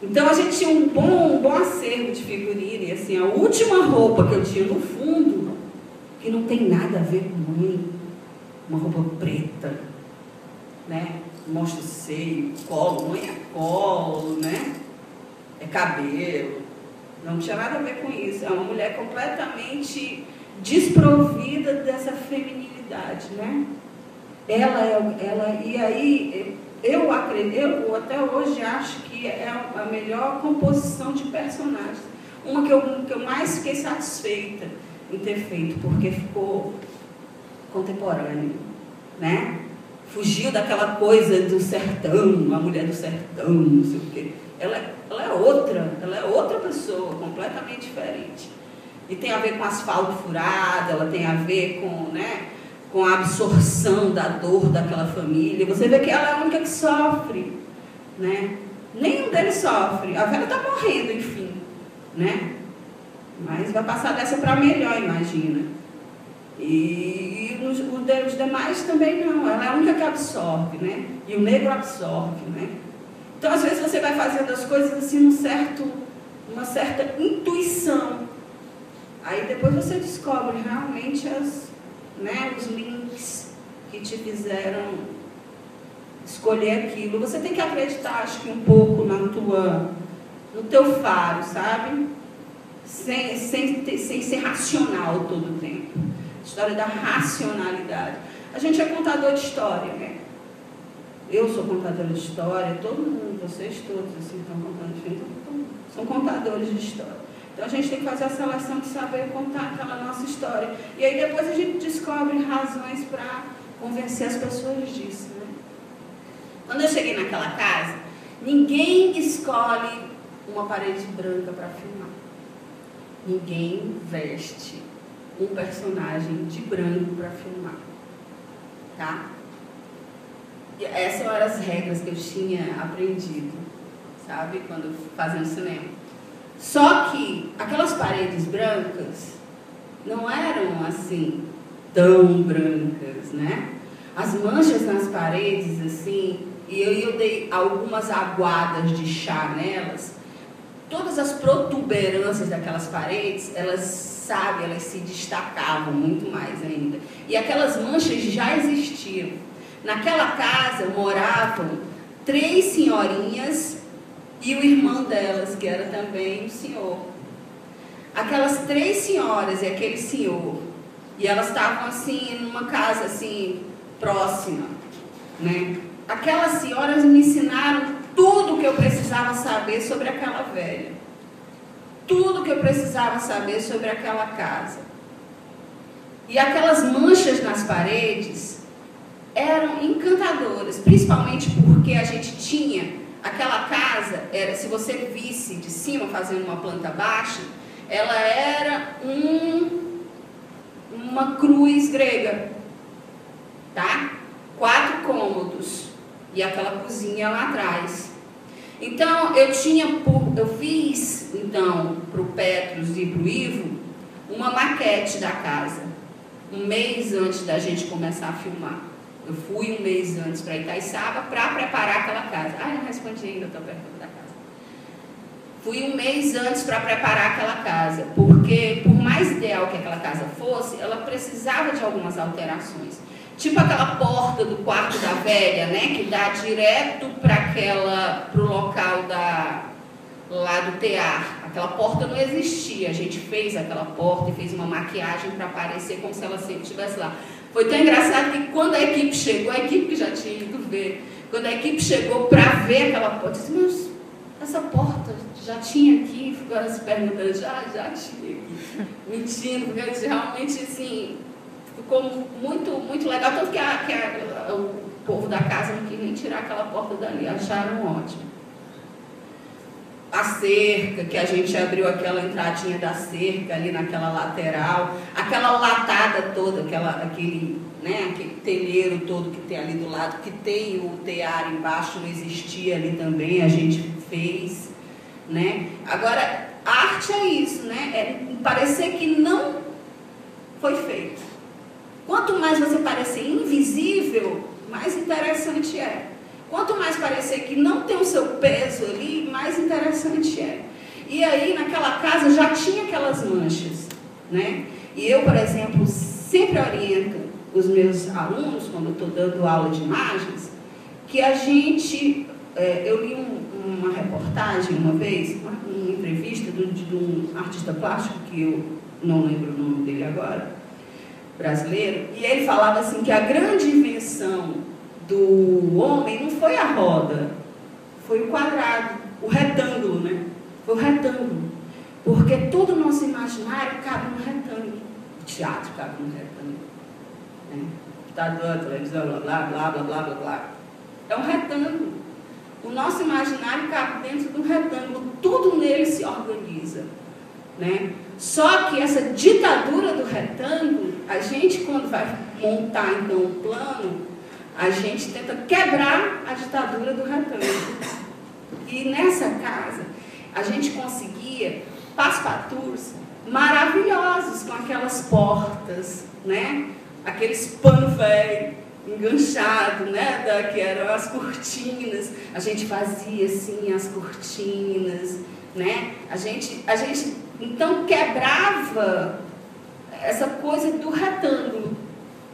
Então a gente tinha um bom acervo de figurino, e assim, a última roupa que eu tinha no fundo, que não tem nada a ver com mãe, uma roupa preta, né? Mostra o seio, colo, mãe é colo, né? É cabelo, não tinha nada a ver com isso. É uma mulher completamente desprovida dessa feminilidade, né? E aí eu acredito, eu até hoje acho que é a melhor composição de personagens, uma que eu mais fiquei satisfeita em ter feito, porque ficou contemporâneo, né? Fugiu daquela coisa do sertão, a mulher do sertão, não sei o quê. Ela é outra pessoa, completamente diferente. E tem a ver com asfalto furado, ela tem a ver com, né, com a absorção da dor daquela família. Você vê que ela é a única que sofre, né? Nenhum deles sofre. A Vera está morrendo, enfim, né? Mas vai passar dessa para melhor, imagina. E os demais também não. Ela é a única que absorve, né? E o negro absorve, né? Então, às vezes, você vai fazendo as coisas assim, uma certa intuição. Aí, depois você descobre realmente os links que te fizeram escolher aquilo. Você tem que acreditar, acho que um pouco no teu faro, sabe? Sem ser racional todo o tempo. História da racionalidade. A gente é contador de história, né? Eu sou contadora de história, todo mundo, vocês todos assim, estão contando de história, são contadores de história. Então a gente tem que fazer a seleção de saber contar aquela nossa história. E aí depois a gente descobre razões para convencer as pessoas disso, né? Quando eu cheguei naquela casa, ninguém escolhe uma parede branca para filmar. Ninguém veste um personagem de branco para filmar, tá? E essas eram as regras que eu tinha aprendido, sabe, quando fazendo cinema. Só que aquelas paredes brancas não eram assim tão brancas, né? As manchas nas paredes, assim, e eu dei algumas aguadas de chá nelas. Todas as protuberâncias daquelas paredes, elas se destacavam muito mais ainda. E aquelas manchas já existiam. Naquela casa moravam 3 senhorinhas e o irmão delas, que era também um senhor. Aquelas 3 senhoras e aquele senhor, e elas estavam assim, numa casa assim, próxima, né? Aquelas senhoras me ensinaram tudo o que eu precisava saber sobre aquela velha. Tudo o que eu precisava saber sobre aquela casa. E aquelas manchas nas paredes eram encantadoras, principalmente porque a gente tinha, aquela casa, se você visse de cima fazendo uma planta baixa, ela era uma cruz grega, tá? 4 cômodos e aquela cozinha lá atrás. Então eu fiz então para o Petros e para o Ivo uma maquete da casa, um mês antes da gente começar a filmar. Eu fui um mês antes para Itaiçaba para preparar aquela casa. Ah, não respondi ainda, estou perguntando da casa. Fui um mês antes para preparar aquela casa, porque por mais ideal que aquela casa fosse, ela precisava de algumas alterações. Tipo aquela porta do quarto da velha, né, que dá direto para o local lá do tear. Aquela porta não existia, a gente fez aquela porta e fez uma maquiagem para parecer como se ela sempre estivesse lá. Foi tão engraçado que quando a equipe chegou, a equipe que já tinha ido ver, quando a equipe chegou para ver aquela porta, eu disse, mas essa porta já tinha aqui? Ficou se perguntando, já tinha aqui. Mentindo, porque realmente assim, ficou muito, muito legal, tanto que o povo da casa não quis nem tirar aquela porta dali, acharam ótimo. a cerca, que a gente abriu aquela entradinha da cerca ali naquela lateral, aquela latada toda, aquele telheiro todo que tem ali do lado, que tem o tear embaixo, não existia ali também, a gente fez, né? Agora, arte é isso, né? É parecer que não foi feito. Quanto mais você parecer invisível, mais interessante é. Quanto mais parecer que não tem o seu peso ali, mais interessante é. E aí, naquela casa, já tinha aquelas manchas, né? E eu, por exemplo, sempre oriento os meus alunos, quando eu estou dando aula de imagens, que a gente... eu li uma reportagem uma vez, uma entrevista de um artista plástico, que eu não lembro o nome dele agora, brasileiro, e ele falava assim que a grande invenção do homem não foi a roda, foi o quadrado, o retângulo, né? Foi o retângulo. Porque todo o nosso imaginário cabe no retângulo. O teatro cabe no retângulo. Né? A televisão, blá, blá, blá, blá, blá, blá, blá. É um retângulo. O nosso imaginário cabe dentro do retângulo. Tudo nele se organiza. Né? Só que essa ditadura do retângulo, a gente, quando vai montar então o plano, a gente tenta quebrar a ditadura do retângulo. E nessa casa, a gente conseguia passe-partout maravilhosos, com aquelas portas, né? Aqueles panos velhos, enganchados, né? Que eram as cortinas. A gente fazia assim as cortinas, né? A gente então quebrava essa coisa do retângulo.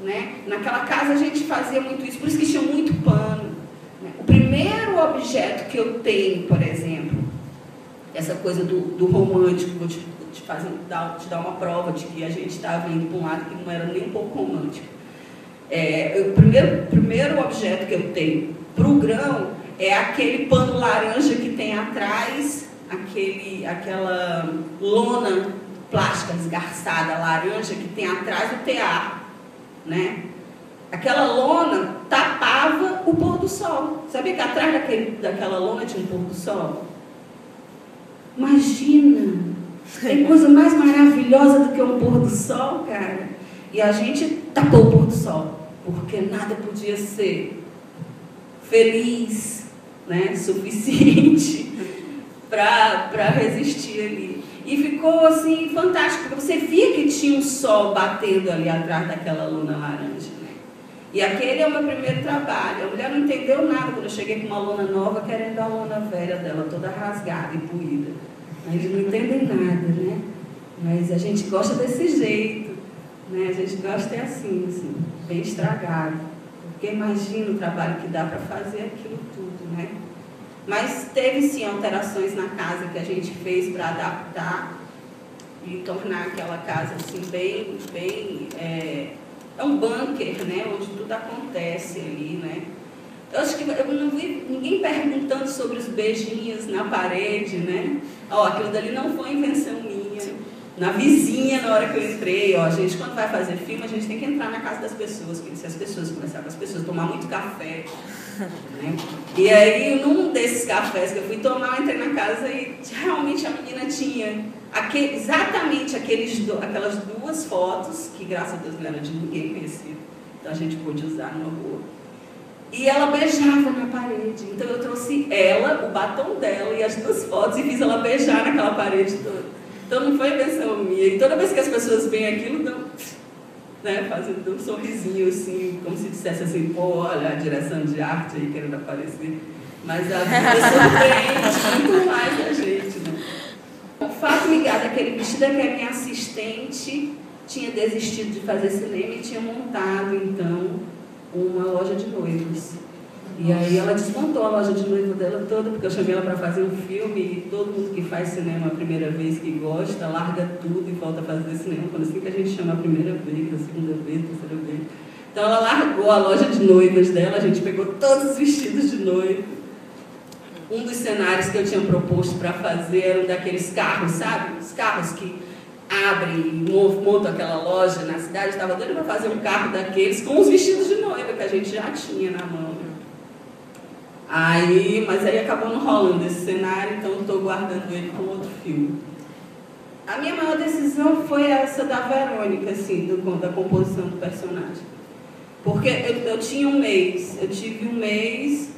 Né? Naquela casa a gente fazia muito isso, por isso que tinha muito pano. Né? O primeiro objeto que eu tenho, por exemplo, essa coisa do romântico, vou te dar uma prova de que a gente estava indo para um lado que não era nem um pouco romântico. O primeiro objeto que eu tenho para o grão é aquele pano laranja que tem atrás, aquela lona plástica esgarçada laranja que tem atrás do tear. Né? Aquela lona tapava o pôr do sol. Sabia que atrás daquela lona tinha um pôr do sol? Imagina! Tem coisa mais maravilhosa do que um pôr do sol, cara. E a gente tapou o pôr do sol, porque nada podia ser feliz, né? Suficiente para resistir ali. E ficou assim fantástico, porque você via que tinha um sol batendo ali atrás daquela lona laranja, né? E aquele é o meu primeiro trabalho. A mulher não entendeu nada quando eu cheguei com uma lona nova, querendo a lona velha dela, toda rasgada e poída. Eles não entendem nada, né? Mas a gente gosta desse jeito, né? A gente gosta assim, bem estragado. Porque imagina o trabalho que dá para fazer aquilo tudo, né? Mas teve sim alterações na casa que a gente fez para adaptar e tornar aquela casa assim bem é um bunker, né, onde tudo acontece ali, né? Eu acho que eu não vi ninguém perguntando sobre os beijinhos na parede, né? Ó, aquilo dali não foi invenção minha. Na vizinha, na hora que eu entrei, ó, a gente quando vai fazer filme, a gente tem que entrar na casa das pessoas, porque se as pessoas conversar com as pessoas, tomar muito café. Né? E aí, num desses cafés que eu fui tomar, eu entrei na casa e realmente a menina tinha exatamente aquelas duas fotos, que graças a Deus não era de ninguém conhecido, então a gente pôde usar numa boa. E ela beijava na parede, então eu trouxe ela, o batom dela e as duas fotos e fiz ela beijar naquela parede toda. Então não foi invenção minha, e toda vez que as pessoas veem aquilo, dão... Né, fazendo um sorrisinho assim, como se dissesse assim, pô, olha a direção de arte aí querendo aparecer. Mas a vida surpreende muito mais a gente, né? O fato ligado àquele vestido é que a minha assistente tinha desistido de fazer cinema e tinha montado, então, uma loja de noivos. E aí ela desmontou a loja de noivo dela toda, porque eu chamei ela para fazer um filme e todo mundo que faz cinema a primeira vez que gosta, larga tudo e volta a fazer cinema. Quando assim que a gente chama a primeira vez, a segunda vez, a terceira vez. Então ela largou a loja de noivas dela, a gente pegou todos os vestidos de noivo. Um dos cenários que eu tinha proposto para fazer era um daqueles carros, sabe? Os carros que abrem e montam aquela loja na cidade. Estava doido para fazer um carro daqueles com os vestidos de noiva que a gente já tinha na mão. Mas aí acabou não rolando esse cenário, então estou guardando ele com outro filme. A minha maior decisão foi essa da Verônica, assim, da composição do personagem. Porque eu tinha um mês, eu tive 2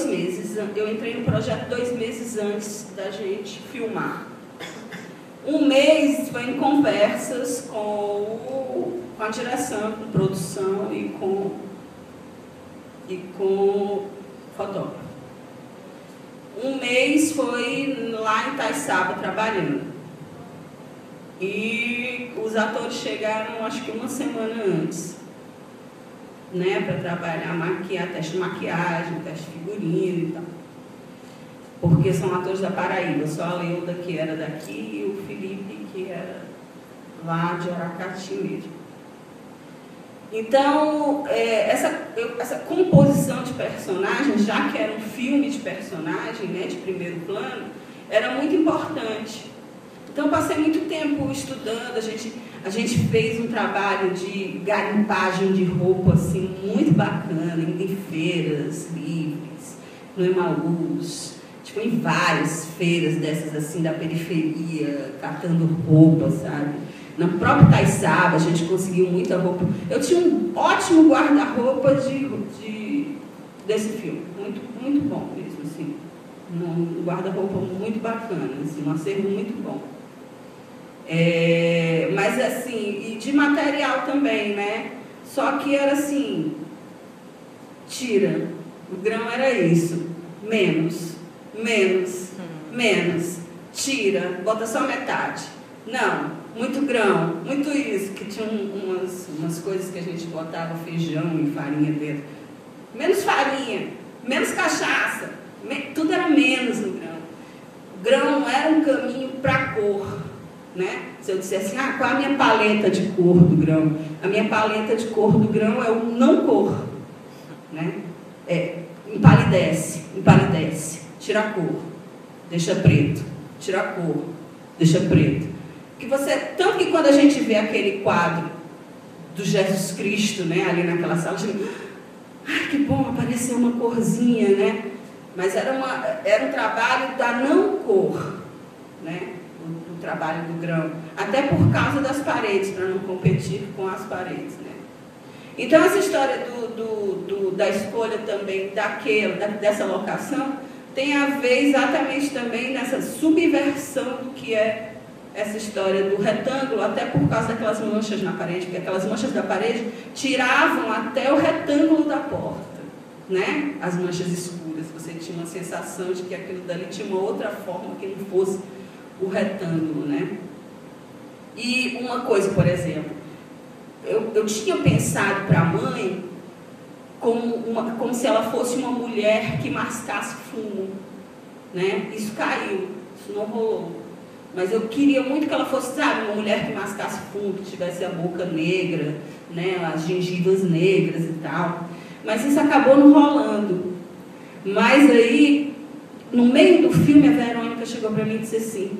meses. Eu entrei no projeto 2 meses antes da gente filmar. 1 mês foi em conversas com a direção, com produção e com o fotógrafo. 1 mês foi lá em Itaiçaba trabalhando. E os atores chegaram, acho que 1 semana antes, né, para trabalhar, teste de maquiagem, teste de figurino e tal. Porque são atores da Paraíba, só a Leuda, que era daqui, e o Felipe, que era lá de Aracati mesmo. Então, essa composição de personagens, já que era um filme de personagem, né, de primeiro plano, era muito importante. Então, passei muito tempo estudando, a gente fez um trabalho de garimpagem de roupa, assim, muito bacana, indo em feiras livres, no Emaús, tipo, em várias feiras dessas, assim, da periferia, catando roupa, sabe? Na própria Itaiçaba, a gente conseguiu muita roupa. Eu tinha um ótimo guarda-roupa desse filme, muito, muito bom mesmo, assim. Um guarda-roupa muito bacana, assim, um acervo muito bom. Mas assim, e de material também, né? Só que era assim, tira, o grão era isso, menos, tira, bota só metade. Não, muito grão, muito isso, que tinha umas coisas que a gente botava feijão e farinha dentro. Menos farinha, menos cachaça, tudo era menos no grão. O grão era um caminho para a cor, né? Se eu dissesse assim, qual é a minha paleta de cor do grão? A minha paleta de cor do grão é o não cor, né? Empalidece, tira a cor, deixa preto, tira a cor, deixa preto. Tanto que quando a gente vê aquele quadro do Jesus Cristo, né, ali naquela sala, a gente, que bom, apareceu uma corzinha, né? Mas era um trabalho da não cor, né? O trabalho do grão, até por causa das paredes, para não competir com as paredes, né? Então essa história da escolha também dessa locação tem a ver exatamente também nessa subversão do que é essa história do retângulo, até por causa daquelas manchas na parede, porque aquelas manchas da parede tiravam até o retângulo da porta, né? As manchas escuras, você tinha uma sensação de que aquilo dali tinha uma outra forma que não fosse o retângulo, né? E uma coisa, por exemplo, eu tinha pensado para a mãe como se ela fosse uma mulher que mascasse fumo, né? Isso caiu, isso não rolou. Mas eu queria muito que ela fosse, sabe, uma mulher que mascasse fumo, que tivesse a boca negra, né? As gengivas negras e tal. Mas isso acabou não rolando. Mas aí, no meio do filme, a Verônica chegou para mim e disse assim,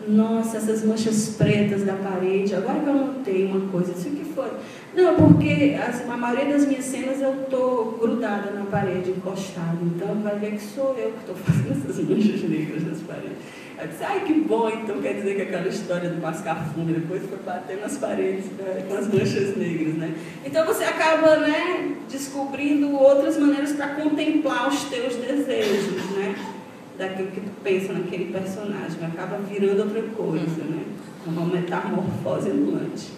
nossa, essas manchas pretas da parede, agora que eu notei uma coisa, isso que foi? Não, porque a maioria das minhas cenas eu estou grudada na parede, encostada, então vai ver que sou eu que estou fazendo essas manchas negras nas paredes. Eu disse, que bom, então quer dizer que aquela história do mascar fumo depois foi bater nas paredes, né, com as manchas negras, né? Então você acaba, né, descobrindo outras maneiras para contemplar os teus desejos, né? Daquilo que tu pensa naquele personagem, acaba virando outra coisa, né? Uma metamorfose ambulante.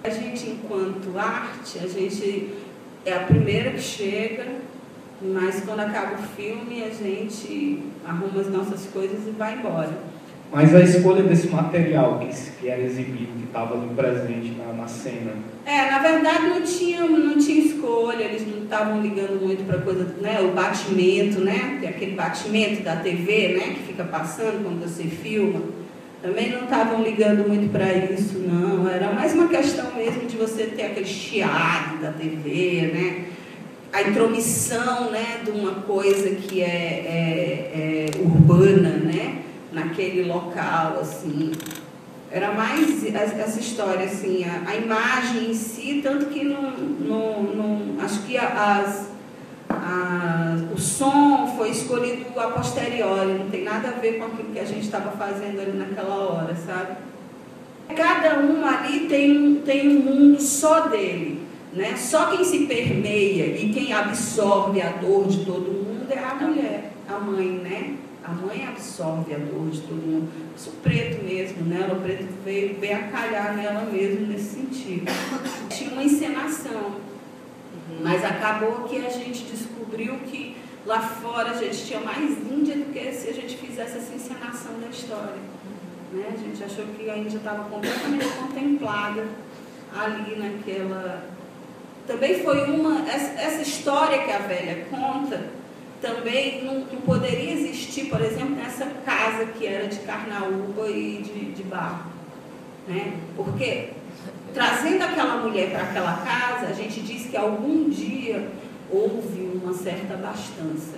A gente, enquanto arte, a gente é a primeira que chega, mas quando acaba o filme, a gente arruma as nossas coisas e vai embora. Mas a escolha desse material que era exibido, que estava ali presente na cena... Na verdade não tinha escolha, eles não estavam ligando muito para coisa, né? O batimento, né? Tem aquele batimento da TV, né? Que fica passando quando você filma. Também não estavam ligando muito para isso, não. Era mais uma questão mesmo de você ter aquele chiado da TV, né? A intromissão, né? De uma coisa que é urbana, né? Naquele local, assim. Era mais essa história, assim, a imagem em si, tanto que não acho que a o som foi escolhido a posteriori, não tem nada a ver com aquilo que a gente estava fazendo ali naquela hora, sabe? Cada um ali tem um mundo só dele, né? Só quem se permeia e quem absorve a dor de todo mundo é a mulher, a mãe, né? A mãe absorve a dor de todo mundo. Isso preto mesmo, né? O preto veio bem a calhar nela mesmo nesse sentido. Tinha uma encenação, mas acabou que a gente descobriu que lá fora a gente tinha mais Índia do que se a gente fizesse essa encenação da história. Né? A gente achou que a Índia estava completamente contemplada ali naquela... Também foi essa história que a velha conta, também não poderia existir, por exemplo, nessa casa que era de carnaúba e de barro. Né? Porque, trazendo aquela mulher para aquela casa, a gente diz que algum dia houve uma certa abastança.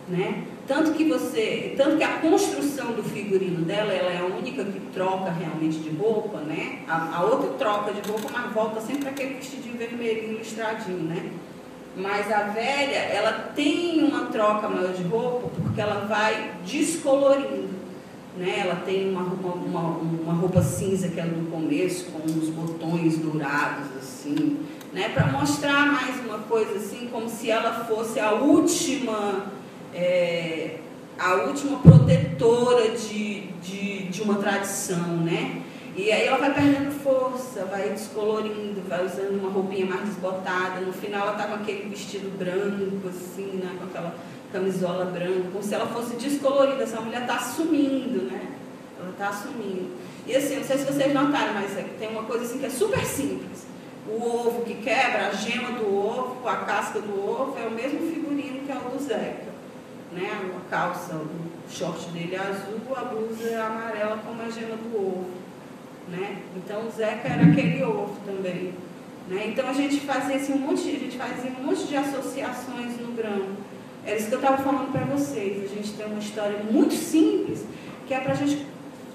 Né? Tanto que a construção do figurino dela, ela é a única que troca realmente de roupa, né? A outra troca de roupa, mas volta sempre para aquele vestidinho vermelhinho listradinho, né? Mas a velha, ela tem uma troca maior de roupa porque ela vai descolorindo, né? Ela tem uma roupa cinza que é do começo, com uns botões dourados, assim, né? Para mostrar mais uma coisa assim, como se ela fosse a última protetora de uma tradição, né? E aí ela vai perdendo força, vai descolorindo, vai usando uma roupinha mais desbotada. No final ela está com aquele vestido branco, assim, né? Com aquela camisola branca, como se ela fosse descolorida. Essa mulher está assumindo, né? Ela está assumindo. E assim, não sei se vocês notaram, mas tem uma coisa assim que é super simples. O ovo que quebra, a gema do ovo, a casca do ovo, é o mesmo figurino que é o do Zeca. Né? A calça, o short dele é azul, a blusa é amarela como a gema do ovo. Né? Então o Zeca era aquele ovo também. Né? Então a gente fazia assim, um monte de associações no grão. Era isso que eu estava falando para vocês. A gente tem uma história muito simples, que é para a gente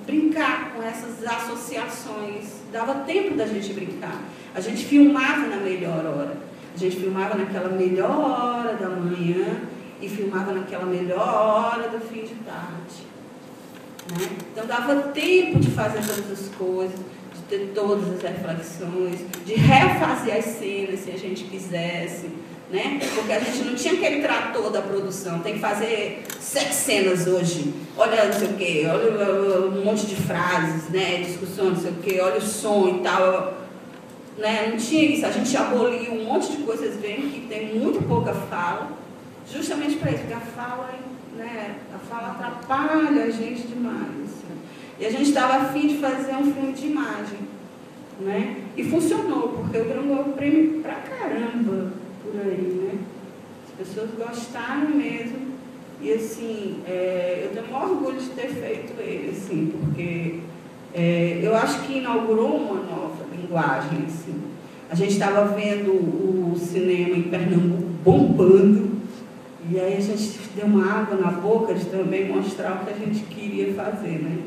brincar com essas associações. Dava tempo da gente brincar. A gente filmava na melhor hora. A gente filmava naquela melhor hora da manhã e filmava naquela melhor hora do fim de tarde. Né? Então dava tempo de fazer todas as coisas, de ter todas as reflexões, de refazer as cenas se a gente quisesse, né? Porque a gente não tinha aquele trator da produção, tem que fazer 7 cenas hoje, olha não sei o que, olha um monte de frases, né? Discussão, não sei o que, olha o som e tal, né? Não tinha isso, a gente aboliu um monte de coisas, vendo que tem muito pouca fala, justamente para isso, porque a fala, né, a fala atrapalha a gente demais. Assim. E a gente estava a fim de fazer um filme de imagem. Né? E funcionou, porque o grão ganhou o prêmio pra caramba por aí. Né? As pessoas gostaram mesmo. E assim, eu tenho o maior orgulho de ter feito ele, assim, porque eu acho que inaugurou uma nova linguagem. Assim. A gente estava vendo o cinema em Pernambuco bombando. E aí a gente deu uma água na boca de também mostrar o que a gente queria fazer, né?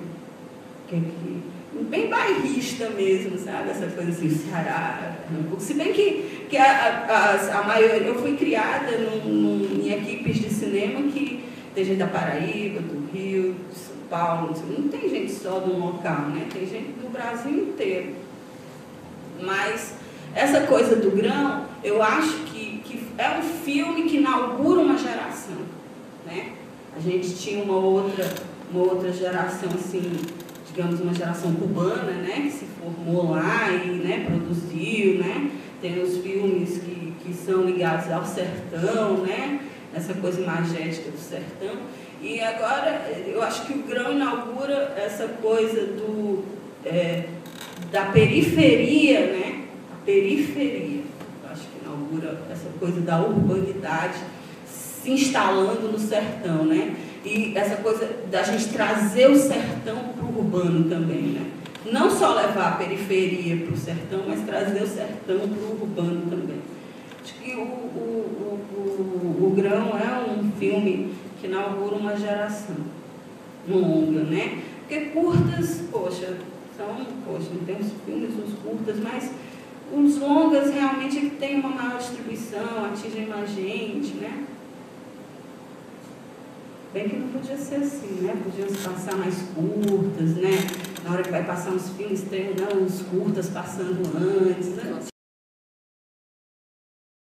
Bem bairrista mesmo, sabe? Essa coisa assim, Ceará, Pernambuco. Se bem que a maioria... Eu fui criada em equipes de cinema que tem gente da Paraíba, do Rio, de São Paulo, não tem gente só do local, né? Tem gente do Brasil inteiro. Mas essa coisa do grão, eu acho que é um filme que inaugura uma geração, né? A gente tinha uma outra geração, assim, digamos, uma geração cubana, né? Que se formou lá e, né, produziu, né? Tem os filmes que são ligados ao sertão, né? Essa coisa imagética do sertão. E agora, eu acho que o grão inaugura essa coisa da periferia, né? A periferia. Essa coisa da urbanidade se instalando no sertão, né? E essa coisa da gente trazer o sertão para o urbano também, né? Não só levar a periferia para o sertão, mas trazer o sertão para o urbano também. Acho que o Grão é um filme que inaugura uma geração, um longa, né? Porque curtas, não tem os filmes, os curtas, mas os longas realmente é que tem uma maior distribuição, atingem mais gente, né? Bem que não podia ser assim, né? Podiam se passar mais curtas, né? Na hora que vai passar os filmes, tem, né, os curtas passando antes, né?